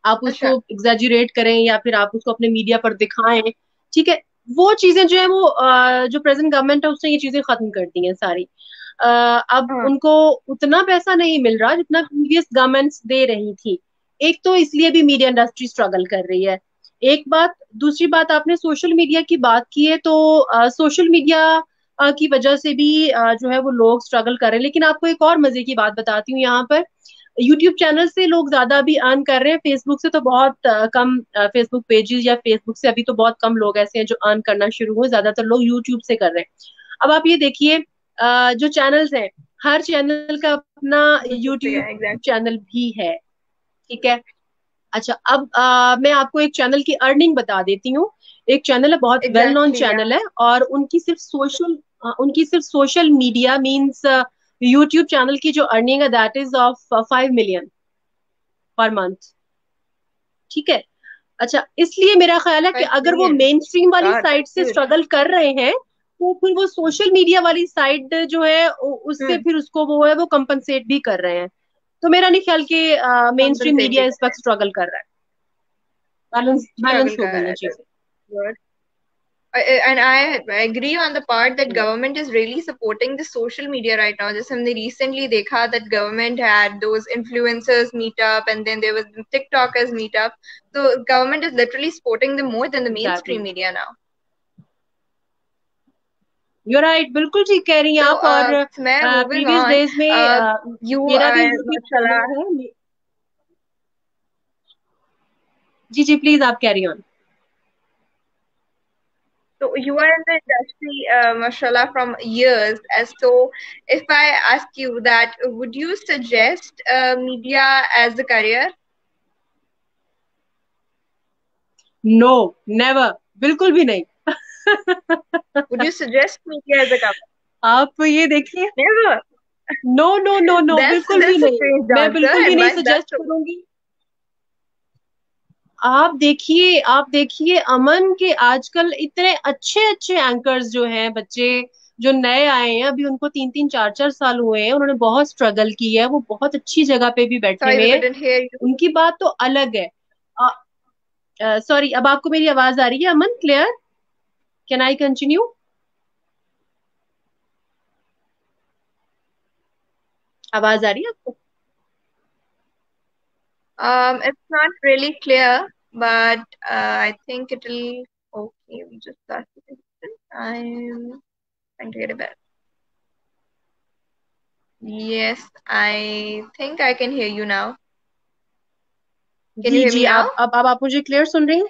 आप उसको अच्छा। एग्जैजुरेट करें या फिर आप उसको अपने मीडिया पर दिखाएं, ठीक है। वो चीजें जो है वो जो प्रेजेंट गवर्नमेंट है उसने ये चीजें खत्म कर दी हैं सारी। अब हाँ। उनको उतना पैसा नहीं मिल रहा जितना प्रीवियस गवर्नमेंट्स दे रही थी। एक तो इसलिए भी मीडिया इंडस्ट्री स्ट्रगल कर रही है, एक बात। दूसरी बात, आपने सोशल मीडिया की बात की है तो सोशल मीडिया की वजह से भी जो है वो लोग स्ट्रगल कर रहे हैं। लेकिन आपको एक और मजे की बात बताती हूँ यहाँ पर, यूट्यूब चैनल से लोग ज्यादा अभी अर्न कर रहे हैं, फेसबुक से तो बहुत कम, फेसबुक पेजेस या फेसबुक से अभी तो बहुत कम लोग ऐसे हैं जो अर्न करना शुरू हुए, ज्यादातर लोग यूट्यूब से कर रहे हैं। अब आप ये देखिए, जो चैनल्स हैं, हर चैनल का अपना यूट्यूब पे यूट्यूब है एग्जैक्टली। चैनल भी है, ठीक है। अच्छा, अब मैं आपको एक चैनल की अर्निंग बता देती हूँ। एक चैनल है, बहुत वेल नोन एग्जैक्टली या। चैनल है, और उनकी सिर्फ social media means YouTube channel की जो अर्निंग है that is of 5 million per month, ठीक है। अच्छा, इसलिए मेरा ख्याल है कि 5 अगर वो million. मेन स्ट्रीम वाली God, साइड that's से huge. स्ट्रगल कर रहे हैं तो फिर वो सोशल मीडिया वाली साइड जो है उससे Hmm. फिर उसको वो है वो कंपनसेट भी कर रहे हैं। तो मेरा नहीं ख्याल कि मेन स्ट्रीम Compensate भी मीडिया कर इस रहे वक्त हैं। स्ट्रगल कर रहा है, बैलेंस बैलेंस Struggle हो कर गई रहा है है तो चीजें। good. And I agree on the part that government is really supporting the social media right now. Just हमने recently देखा that government had those influencers meetup and then there was the TikTokers meetup. So government is literally supporting them more than the exactly, mainstream media now. You right, बिल्कुल ठीक कह रही हैं So आप। और मैं moving प्रीवियस on. डेज में You मेरा भी यूट्यूब mashallah. चैनल है। जी जी, प्लीज आप carry on. So you are in the industry, mashallah, from years. As so, if I ask you that, would you suggest media as a career? No, never, बिल्कुल भी नहीं। Would you suggest media as a career? आप ये देखिए, Never. No no no no, बिल्कुल भी That's a नहीं। strange मैं answer, बिल्कुल भी and नहीं why is that suggest so? करूंगी। आप देखिए अमन के आजकल इतने अच्छे अच्छे एंकर्स जो हैं, बच्चे जो नए आए हैं अभी, उनको 3 3 4 4 साल हुए हैं, उन्होंने बहुत स्ट्रगल की है, वो बहुत अच्छी जगह पे भी बैठे Sorry, we हुए हैं। couldn't hear you. उनकी बात तो अलग है। सॉरी, अब आपको मेरी आवाज आ रही है अमन, क्लियर? Can I continue? आवाज आ रही है आपको? It's not really clear, but I think it'll. Okay, we just got it. I'm trying to get it back. Yes, I think I can hear you now. Can you ji hear me ji, now? अब आप मुझे clear सुन रही हैं?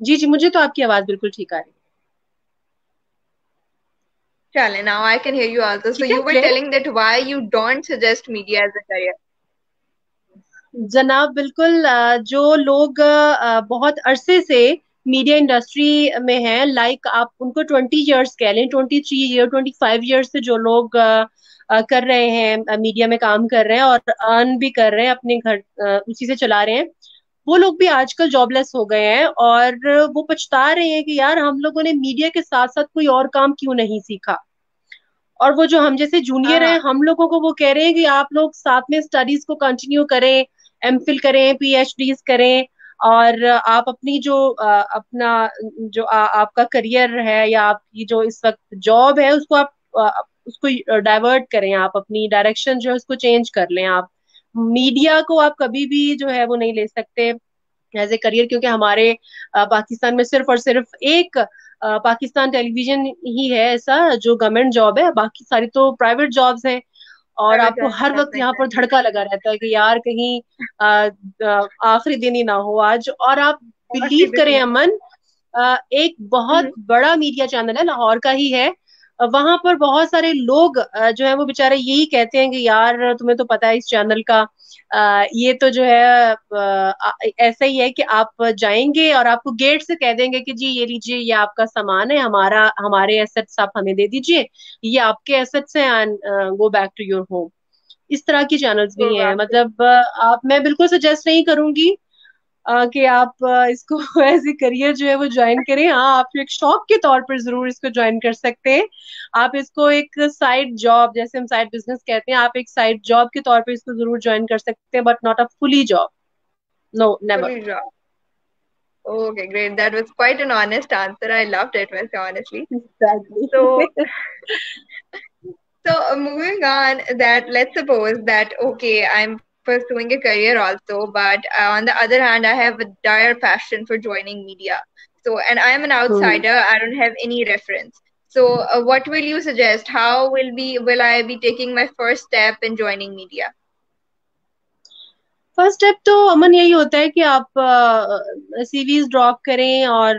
जी जी, मुझे तो आपकी आवाज बिल्कुल ठीक आ रही है। Chale, now I can hear you also. So ठीक है, you were क्लियर है। telling that why you don't suggest media as a career. जनाब बिल्कुल, जो लोग बहुत अरसे से मीडिया इंडस्ट्री में हैं, लाइक आप उनको 20 ईयर्स कह लें, 23 ईयर, 25 ईयर्स से जो लोग कर रहे हैं, मीडिया में काम कर रहे हैं और अर्न भी कर रहे हैं, अपने घर उसी से चला रहे हैं, वो लोग भी आजकल जॉबलेस हो गए हैं और वो पछता रहे हैं कि यार हम लोगों ने मीडिया के साथ साथ कोई और काम क्यों नहीं सीखा। और वो जो हम जैसे जूनियर हाँ हैं, हम लोगों को वो कह रहे हैं कि आप लोग साथ में स्टडीज को कंटिन्यू करें, एमफिल करें, पीएचडीज करें, और आप अपनी जो अपना जो आपका करियर है या आपकी जो इस वक्त जॉब है उसको आप उसको डाइवर्ट करें, आप अपनी डायरेक्शन जो है उसको चेंज कर लें। आप मीडिया को आप कभी भी जो है वो नहीं ले सकते एज ए करियर, क्योंकि हमारे पाकिस्तान में सिर्फ और सिर्फ एक पाकिस्तान टेलीविजन ही है ऐसा जो गवर्नमेंट जॉब है, बाकी सारी तो प्राइवेट जॉब्स हैं। और private आपको jobs हर have वक्त been यहाँ पर exactly. धड़का लगा रहता है कि यार कहीं आखिरी दिन ही ना हो आज। और आप Actually, बिलीव this करें is अमन, एक बहुत बड़ा मीडिया चैनल है, लाहौर का ही है। वहां पर बहुत सारे लोग जो है वो बेचारे यही कहते हैं कि यार तुम्हें तो पता है इस चैनल का ये तो जो है ऐसा ही है कि आप जाएंगे और आपको गेट से कह देंगे कि जी ये लीजिए, ये आपका सामान है, हमारे एसेट्स आप हमें दे दीजिए, ये आपके एसेट्स हैं and go back to your home. इस तरह की चैनल्स go भी हैं। back to. मतलब आप मैं बिल्कुल सजेस्ट नहीं करूंगी कि आप इसको एज ए करियर जो है वो ज्वाइन करें। हाँ, आप एक शौक के तौर पर जरूर इसको ज्वाइन कर सकते हैं। आप इसको एक साइड जॉब, जैसे हम साइड बिजनेस कहते हैं, आप एक साइड जॉब के तौर पर इसको जरूर ज्वाइन कर सकते हैं, but not a fully job. No, never. Fully job. Okay, great. That was quite an honest answer. I loved it, Miss, honestly. So, exactly. moving on, that let's suppose that okay, I'm pursuing a career also, but on the other hand, I have a dire passion for joining media. So, and I am an hmm. outsider. I don't have any reference. So, what will you suggest? How will I be taking my first step in joining media? First step तो अमन यही होता है कि आप CVs drop करें, और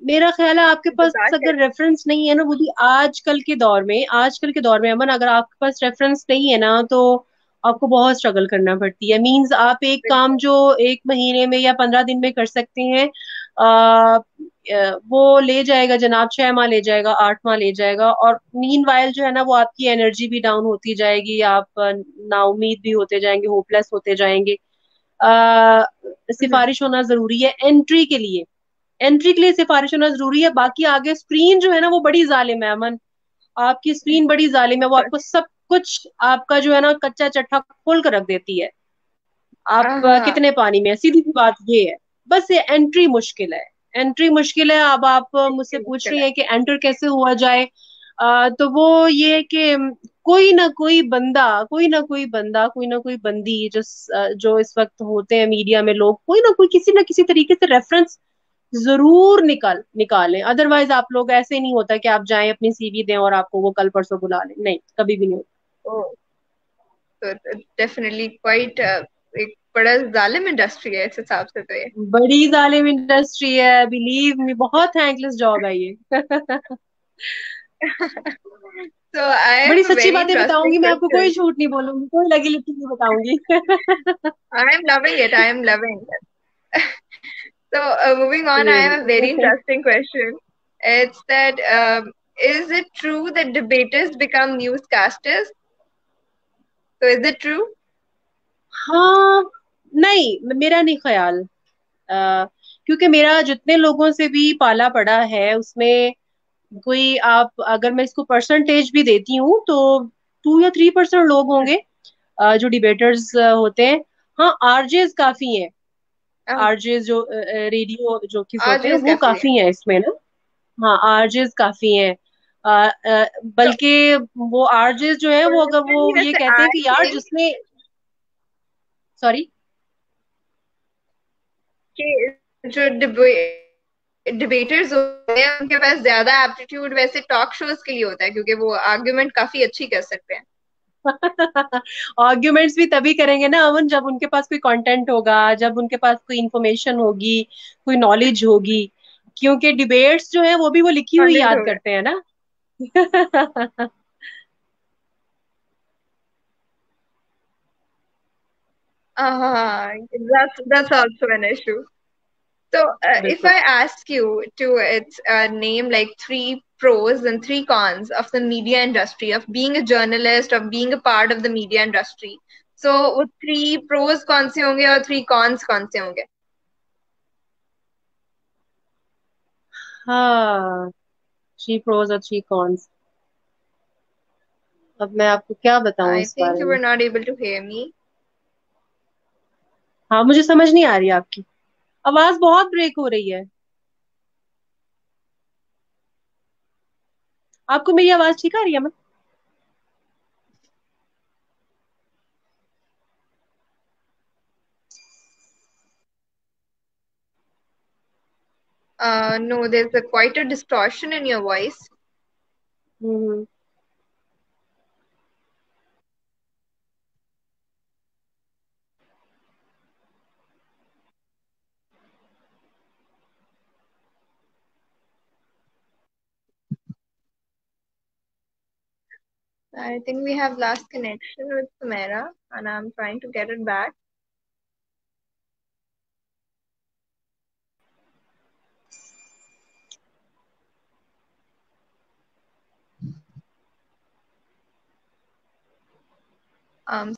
मेरा ख्याल है आपके पास बता अगर कैसे? रेफरेंस नहीं है ना, वो भी आजकल के दौर में अमन, अगर आपके पास रेफरेंस नहीं है ना तो आपको बहुत स्ट्रगल करना पड़ती है। मींस आप एक काम जो 1 महीने में या 15 दिन में कर सकते हैं, वो ले जाएगा जनाब 6 माह ले जाएगा, 8 माह ले जाएगा। और मीन वाइल जो है ना वो आपकी एनर्जी भी डाउन होती जाएगी, आप नाउमीद भी होते जाएंगे, होपलेस होते जाएंगे। सिफारिश होना जरूरी है एंट्री के लिए। एंट्री के लिए सिफारिश होना जरूरी है। बाकी आगे स्क्रीन जो है ना वो बड़ी जालिम है अमन, आपकी स्क्रीन बड़ी जालिम है, वो आपको सब कुछ आपका जो है ना कच्चा चट्टा खोल कर रख देती है। आप हाँ, कितने पानी में है, सीधी सी बात ये है। बस ये एंट्री मुश्किल है, एंट्री मुश्किल है। अब आप मुझसे पूछ मुश्किल रही है। हैं कि एंटर कैसे हुआ जाए, तो वो ये है कि कोई ना कोई बंदा, कोई ना कोई बंदी जो इस वक्त होते हैं मीडिया में लोग, कोई ना कोई किसी ना किसी तरीके से रेफरेंस जरूर निकालें। अदरवाइज आप लोग, ऐसे नहीं होता कि आप जाएं अपनी सीवी दें और आपको वो कल परसों बुला लें, नहीं, कभी भी नहीं होता। Oh, so it's definitely quite एक बड़ा जालिम इंडस्ट्री है इस हिसाब से तो ये। बड़ी जालिम इंडस्ट्री है, बिलीव मी, बहुत थैंकलेस जॉब है ये। So I बड़ी have a सच्ची very बातें interesting बताऊंगी मैं आपको, कोई question. झूठ नहीं बोलूंगी, कोई लगी लिखी नहीं बताऊंगी। I am loving it. I am loving it. So moving on, I have a very ji. interesting question. It's that is it true that debaters become newscasters? So is it true? हाँ, नहीं, मेरा नहीं ख्याल। क्योंकि मेरा जितने लोगों से भी पाला पड़ा है उसमें कोई, आप अगर मैं इसको परसेंटेज भी देती हूँ तो 2 या 3% लोग होंगे जो डिबेटर्स होते हैं। हाँ, आरजेस काफी हैं, आरजेस जो रेडियो जोकीज आज होते हैं यूज वो काफी है। काफी हैं इसमें ना। हाँ, आरजेस काफी हैं। तो बल्कि वो आरजेस जो है वो, अगर वो personally ये वैसे कहते हैं I कि यार think जिसने, सॉरी। कि जो डिबेटर्स होते हैं उनके पास ज्यादा एप्टीट्यूड वैसे टॉक शोज के लिए होता है, क्योंकि वो आर्ग्यूमेंट काफी अच्छी कर सकते हैं। आर्ग्यूमेंट्स भी तभी करेंगे ना अमन, जब उनके पास कोई कंटेंट होगा, जब उनके पास कोई इंफॉर्मेशन होगी, कोई नॉलेज होगी। क्योंकि डिबेट्स जो है वो भी वो लिखी हुई कंटेंट याद होगा। करते हैं ना। That's also an issue. So, if बिल्कुल। I ask you to name like three pros and three cons of the media industry, of being a journalist, of being a part of the media industry, so वो three pros कौन से होंगे और three cons कौन से होंगे? हाँ, three pros और थ्री कॉन्स। अब मैं आपको क्या बताऊं I इस think बारे you में। were not able to hear me. हाँ, मुझे समझ नहीं आ रही आपकी आवाज, बहुत ब्रेक हो रही है। आपको मेरी आवाज ठीक आ रही है अमन? No, there's quite a distortion in your voice. Hmm. I think we have lost connection with Samara, and I'm trying to get it back. Um,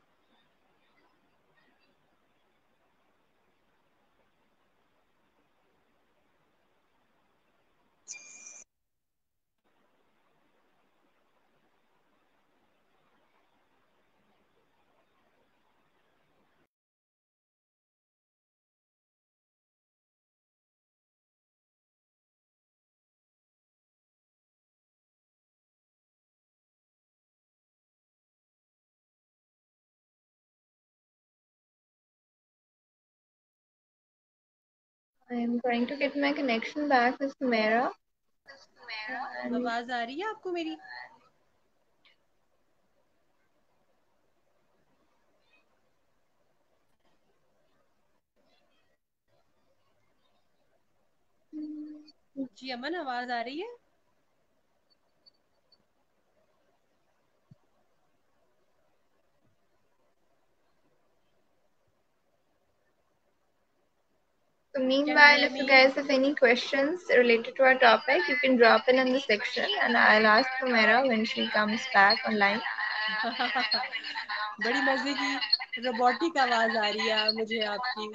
I'm trying to get my connection back with Samara. And आवाज आ रही है आपको मेरी? जी अमन, आवाज आ रही है? so can you meanwhile, here if you me? guys have any questions related to our topic, you can drop in the section and I'll ask Samara when she comes back online. बड़ी मजे की robotic आवाज आ रही है मुझे आपकी।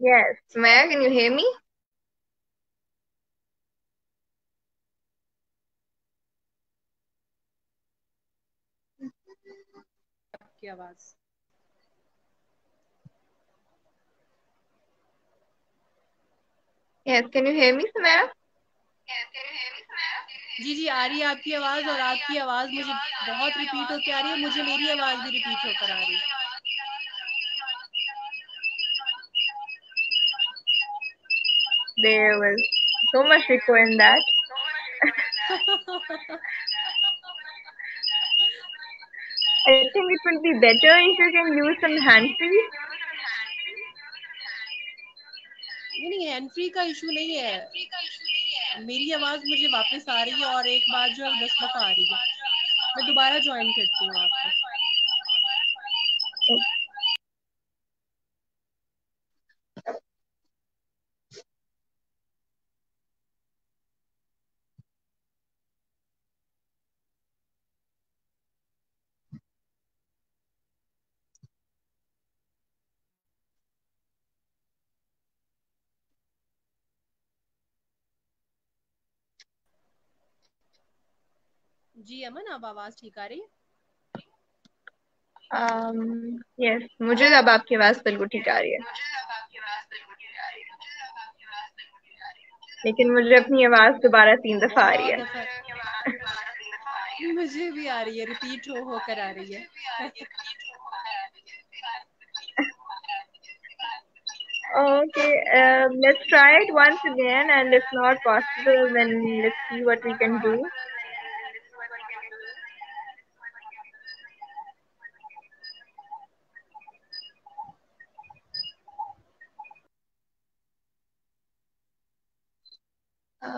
Yes, Samara, can you hear me? आपकी आवाज। Yes, can you hear me, Samara? जी जी, आ रही है आपकी आवाज, और आपकी आवाज मुझे बहुत रिपीट होकर आ रही है, मुझे मेरी आवाज भी रिपीट होकर आ रही है। There was so much echo in that. I think it will be better if you can use some hand free. नहीं, हैंड फ्री का इशू नहीं है, मेरी आवाज मुझे वापस आ रही है, और एक बार जो है 10 दफा आ रही है। मैं दोबारा ज्वाइन करती हूँ आपको। जी अमन, अब आवाज ठीक आ रही है? Yes, मुझे अब आपकी आवाज बिल्कुल ठीक आ रही है। लेकिन मुझे अपनी आवाज दोबारा 3 दफा आ रही बहुत है। दफा मुझे भी आ रही है, रिपीट होकर आ रही है। Okay, let's try it once again, and if not possible, then let's see what we can do.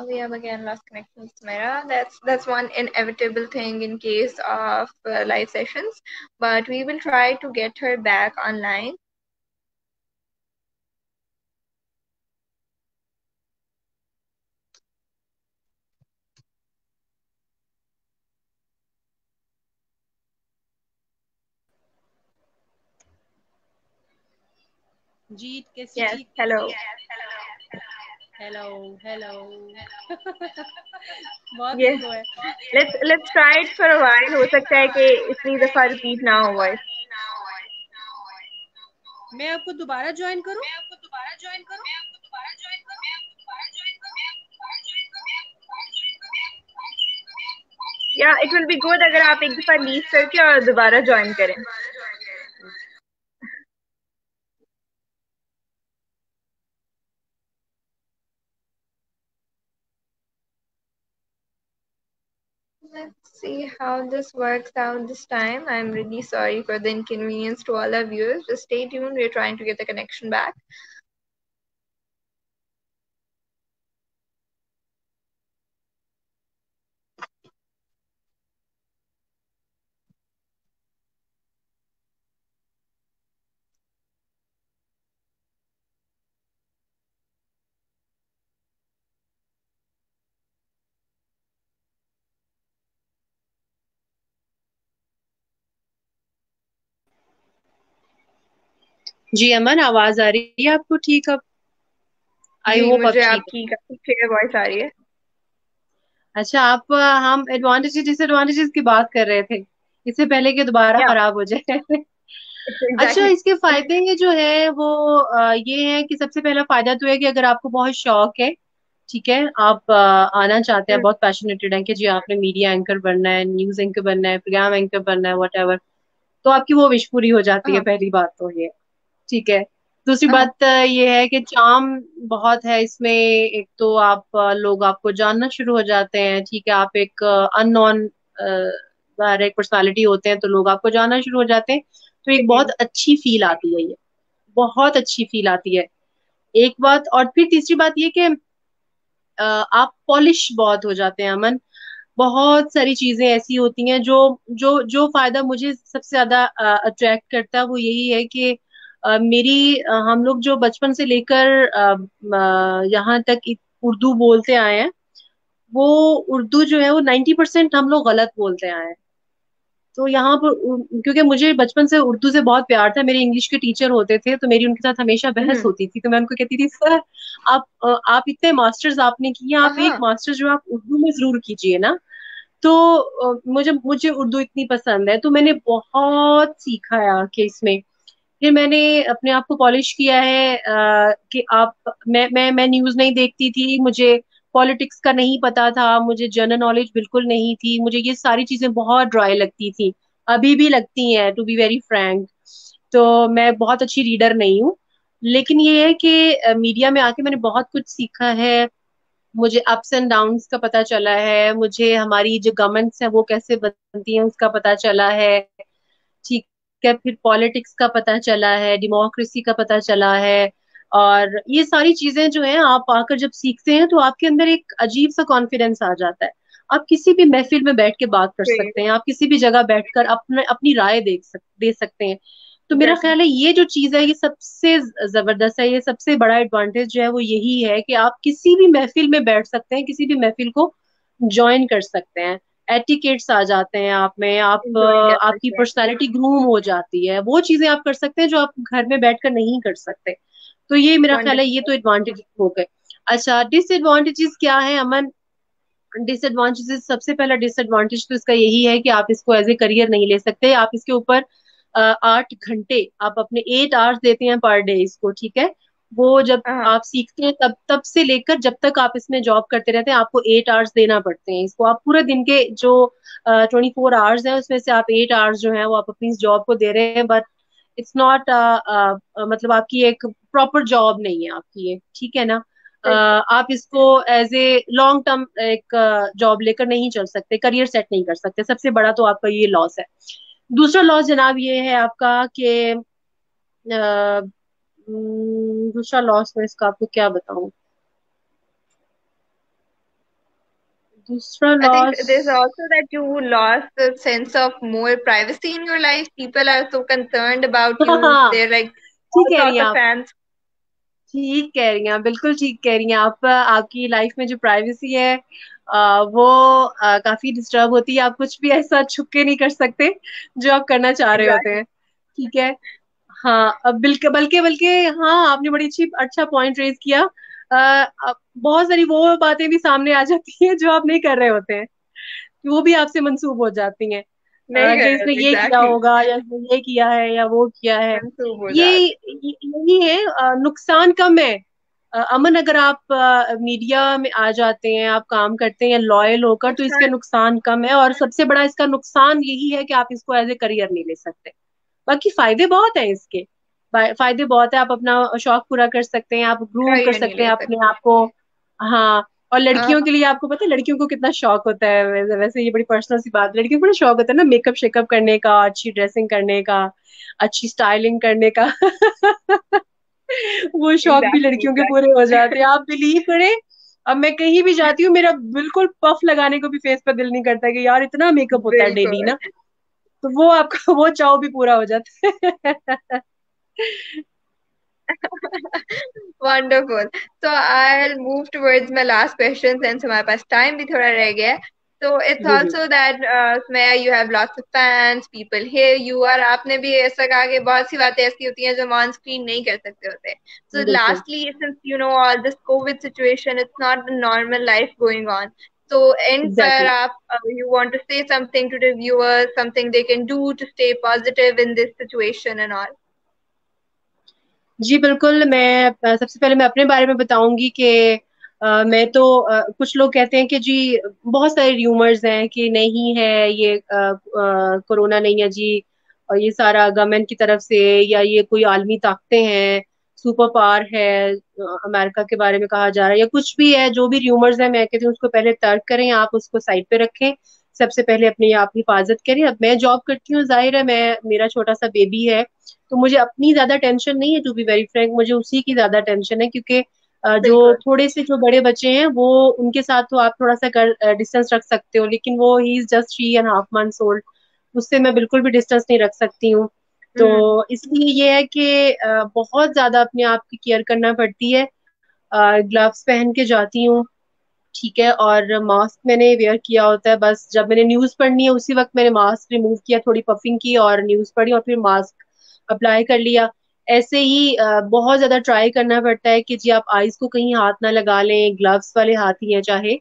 We have again lost connection, Samira. That's one inevitable thing in case of live sessions, but we will try to get her back online. जीत कैसी Yes, ठीक? hello. Hello hello. बहुत Yes, eco है। let's try it for a while. हो सकता है कि इतनी दफा repeat ना हो voice. मैं आपको दोबारा ज्वाइन करूं? Yeah, it will be good अगर आप एक दफा leave करके और दोबारा join करें. Let's see how this works out this time. I'm really sorry for the inconvenience to all our viewers. Just stay tuned. We're trying to get the connection back. जी अमन, आवाज आ रही है आपको ठीक? अब आई जी होप अब मुझे ठीक है। आपकी काफी क्लियर वॉइस आ रही है। अच्छा, आप हम एडवांटेजेस डिसएडवांटेजेस की बात कर रहे थे, इससे पहले कि दोबारा या खराब हो जाए। अच्छा, एग्जैक्टली। इसके फायदे जो है वो ये है कि सबसे पहला फायदा तो है कि अगर आपको बहुत शौक है, ठीक है, आप आना चाहते हैं, बहुत पैशनेटेड हैं कि जी आपने मीडिया एंकर बनना है, न्यूज एंकर बनना है, प्रोग्राम एंकर बनना है, वट, तो आपकी वो विश पूरी हो जाती है। हाँ पहली बात तो ये, ठीक है। दूसरी हाँ बात ये है कि चार्म बहुत है इसमें। एक तो आप लोग आपको जानना शुरू हो जाते हैं, ठीक है, आप एक अननोन डायरेक्ट पर्सनालिटी होते हैं तो लोग आपको जानना शुरू हो जाते हैं। तो एक बहुत जी अच्छी फील आती है, ये बहुत अच्छी फील आती है। एक बात, और फिर तीसरी बात ये कि आप पॉलिश बहुत हो जाते हैं अमन। बहुत सारी चीजें ऐसी होती हैं जो जो जो फायदा मुझे सबसे ज्यादा अट्रैक्ट करता है वो यही है कि हम लोग जो बचपन से लेकर यहाँ तक उर्दू बोलते आए हैं, वो उर्दू जो है वो 90% हम लोग गलत बोलते आए हैं। तो यहाँ पर क्योंकि मुझे बचपन से उर्दू से बहुत प्यार था, मेरे इंग्लिश के टीचर होते थे तो मेरी उनके साथ हमेशा बहस होती थी, तो मैं उनको कहती थी सर, आप इतने मास्टर्स आपने किए, आप एक हाँ मास्टर जो आप उर्दू में जरूर कीजिए ना। तो मुझे मुझे उर्दू इतनी पसंद है तो मैंने बहुत सीखा है आके इसमें। फिर मैंने अपने आप को पॉलिश किया है कि आप मैं न्यूज नहीं देखती थी, मुझे पॉलिटिक्स का नहीं पता था, मुझे जनरल नॉलेज बिल्कुल नहीं थी, मुझे ये सारी चीजें बहुत ड्राई लगती थी, अभी भी लगती हैं टू बी वेरी फ्रैंक। तो मैं बहुत अच्छी रीडर नहीं हूँ, लेकिन ये है कि मीडिया में आके मैंने बहुत कुछ सीखा है। मुझे अप्स एंड डाउन्स का पता चला है, मुझे हमारी जो गवर्नमेंट्स है वो कैसे बनती हैं उसका पता चला है, ठीक है, फिर पॉलिटिक्स का पता चला है, डेमोक्रेसी का पता चला है। और ये सारी चीजें जो हैं आप आकर जब सीखते हैं तो आपके अंदर एक अजीब सा कॉन्फिडेंस आ जाता है। आप किसी भी महफिल में बैठ के बात कर सकते हैं, आप किसी भी जगह बैठकर अपने अपनी राय दे सकते हैं। तो मेरा एग्जैक्टली। ख्याल है ये जो चीज है ये सबसे जबरदस्त है, ये सबसे बड़ा एडवांटेज जो है वो यही है कि आप किसी भी महफिल में बैठ सकते हैं, किसी भी महफिल को ज्वाइन कर सकते हैं। एटिकेट्स आ जाते हैं आप में, एंजॉय कर आपकी सकते हैं। पर्सनालिटी ग्रूम हो जाती है, वो चीजें आप कर सकते हैं जो आप घर में बैठकर नहीं कर सकते। तो ये मेरा ख्याल है, ये तो वंडरफुल। एडवांटेज हो गए। अच्छा, डिसएडवांटेजेस क्या है अमन? डिसएडवांटेजेस, सबसे पहला डिसएडवांटेज तो इसका यही है कि आप इसको एज ए करियर नहीं ले सकते। आप इसके ऊपर 8 घंटे आप अपने 8 आवर्स देते हैं पर डे इसको, ठीक है, वो जब हाँ। आप सीखते हैं तब तब से लेकर जब तक आप इसमें जॉब करते रहते हैं, आपको 8 आवर्स देना पड़ते हैं इसको। आप पूरे दिन के जो 24 आवर्स है उसमें से आप 8 आवर्स जो है वो आप अपनी जॉब को दे रहे हैं, बट इट्स नॉट मतलब आपकी एक प्रॉपर जॉब नहीं है आपकी ये, ठीक है ना। बिल्कुल। आप इसको एज ए लॉन्ग टर्म एक जॉब लेकर नहीं चल सकते, करियर सेट नहीं कर सकते, सबसे बड़ा तो आपका ये लॉस है। दूसरा लॉस जनाब ये है आपका कि दूसरा लॉस मैं इसका आपको क्या बताऊं। दूसरा I think loss there's also that you lost the sense of more privacy in your life. People are so concerned about you. हाँ, They're like ठीक all कह रही sorts हैं of आप, fans. ठीक कह रही हैं, बिल्कुल ठीक कह रही हैं आप। आपकी लाइफ में जो प्राइवेसी है वो काफी डिस्टर्ब होती है। आप कुछ भी ऐसा छुप के नहीं कर सकते जो आप करना चाह रहे होते Exactly. हैं, ठीक है। हाँ, अब बल्कि बल्कि बल्कि हाँ, आपने बड़ी अच्छी अच्छा पॉइंट रेज किया। बहुत सारी वो बातें भी सामने आ जाती हैं जो आप नहीं कर रहे होते हैं, वो भी आपसे मंसूब हो जाती हैं। नहीं कि कर इसने रहे ये किया एग्जैक्टली। होगा या इसने ये किया है या वो किया है। मंसूब हो ये जाते। यही है, नुकसान कम है। अमन, अगर आप मीडिया में आ जाते हैं, आप काम करते हैं लॉयल होकर, तो इसके नुकसान। नुकसान कम है। और सबसे बड़ा इसका नुकसान यही है कि आप इसको एज ए करियर नहीं ले सकते। बाकी फायदे बहुत हैं इसके, फायदे बहुत है। आप अपना शौक पूरा कर सकते हैं, आप ग्रूम कर करियर नहीं सकते हैं ले अपने सकते। आप को। हाँ, और हाँ। लड़कियों के लिए आपको पता है लड़कियों को कितना शौक होता है। वैसे ये बड़ी पर्सनल सी बात, लड़कियों को बड़ा शौक होता है ना मेकअप शेकअप करने का, अच्छी ड्रेसिंग करने का, अच्छी स्टाइलिंग करने का। वो शौक भी एग्जैक्टली लड़कियों के पूरे हो एग्जैक्टली। जाते हैं, आप बिलीव करें। अब मैं कहीं भी जाती हूँ, मेरा बिल्कुल पफ लगाने को भी फेस पर दिल नहीं करता कि यार इतना मेकअप होता है डेली बिल्कुल। ना। तो वो आपका वो चाव भी पूरा हो जाता है। Wonderful. So I'll move towards my last question since हमारे पास time भी थोड़ा रह गया है. So it's ji ji, also that Sumaya, you have lots of fans, people hear you, और आपने भी ऐसा कहा कि बहुत सी बातें ऐसी होती हैं जो हम on screen नहीं कर सकते होते. So बिल्कुल lastly, since you know all this COVID situation, it's not the normal life going on. So end पर एग्जैक्टली। आप you want to say something to the viewers, something they can do to stay positive in this situation and all. जी बिल्कुल, मैं सबसे पहले मैं अपने बारे में बताऊंगी कि मैं तो कुछ लोग कहते हैं कि जी बहुत सारे र्यूमर्स हैं कि नहीं है ये कोरोना नहीं है जी, और ये सारा गवर्नमेंट की तरफ से, या ये कोई आलमी ताकतें हैं, सुपर पावर है, अमेरिका के बारे में कहा जा रहा है, या कुछ भी है, जो भी र्यूमर्स है मैं कहती हूँ उसको पहले तर्क करें, आप उसको साइड पे रखें। सबसे पहले अपनी आप हिफाजत करें। अब मैं जॉब करती हूँ, जाहिर है मैं, मेरा छोटा सा बेबी है, तो मुझे अपनी ज्यादा टेंशन नहीं है, टू बी वेरी फ्रैंक मुझे उसी की ज्यादा टेंशन है, क्योंकि जो बिल्कुल। थोड़े से जो बड़े बच्चे हैं वो, उनके साथ तो आप थोड़ा सा डिस्टेंस रख सकते हो, लेकिन वो he is just 3.5 months old, उससे मैं बिल्कुल भी डिस्टेंस नहीं रख सकती हूँ। तो हम्म। इसलिए ये है कि बहुत ज्यादा अपने आप की केयर करना पड़ती है। ग्लव्स पहन के जाती हूँ, ठीक है, और मास्क मैंने वेयर किया होता है। बस जब मैंने न्यूज पढ़नी है उसी वक्त मैंने मास्क रिमूव किया, थोड़ी पफिंग की और न्यूज पढ़ी और फिर मास्क अप्लाई कर लिया। ऐसे ही बहुत ज्यादा ट्राई करना पड़ता है कि जी आप आईज को कहीं हाथ ना लगा लें, ग्लव्स वाले हाथ ही हैं चाहे।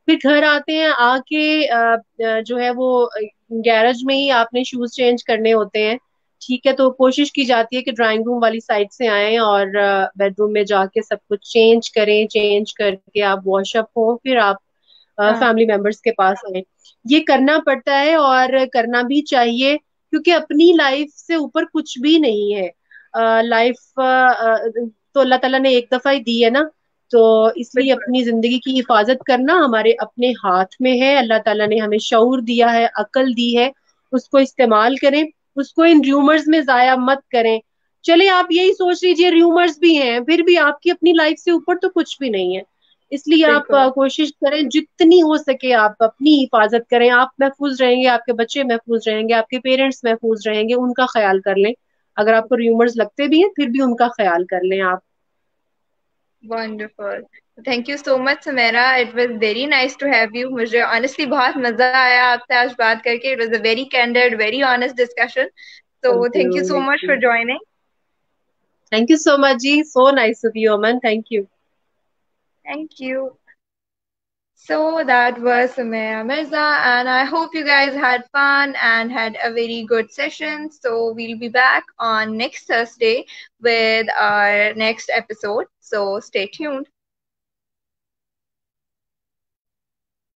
फिर घर आते हैं, आके जो है वो गैरेज में ही आपने शूज चेंज करने होते हैं, ठीक है। तो कोशिश की जाती है कि ड्राइंग रूम वाली साइड से आए और बेडरूम में जाके सब कुछ चेंज करें, चेंज करके आप वॉशअप हो, फिर आप हाँ। फैमिली मेंबर्स के पास आए। ये करना पड़ता है और करना भी चाहिए, क्योंकि अपनी लाइफ से ऊपर कुछ भी नहीं है। लाइफ तो अल्लाह ताला ने एक दफा ही दी है ना, तो इसलिए बिल्कुल। अपनी जिंदगी की हिफाजत करना हमारे अपने हाथ में है। अल्लाह ताला ने हमें शऊर दिया है, अकल दी है, उसको इस्तेमाल करें, उसको इन र्यूमर्स में जाया मत करें। चले आप यही सोच लीजिए र्यूमर्स भी हैं, फिर भी आपकी अपनी लाइफ से ऊपर तो कुछ भी नहीं है। इसलिए आप बिल्कुल। कोशिश करें जितनी हो सके आप अपनी हिफाजत करें। आप महफूज रहेंगे, आपके बच्चे महफूज रहेंगे, आपके पेरेंट्स महफूज रहेंगे, उनका ख्याल कर लें। अगर आपको र्यूमर्स लगते भी हैं फिर भी उनका ख्याल कर लें आप। Wonderful. Thank you so much Sumera, it was very nice to have you. मुझे ऑनेस्टली बहुत मजा आया आपसे आज बात करके. It was a very candid, very honest discussion. तो thank thank you so you, much for joining. Thank you so much जी, so nice of you Aman, thank you. Thank you. So that was Sumaya Mirza, and I hope you guys had fun and had a very good session. So we'll be back on next Thursday with our next episode. So stay tuned.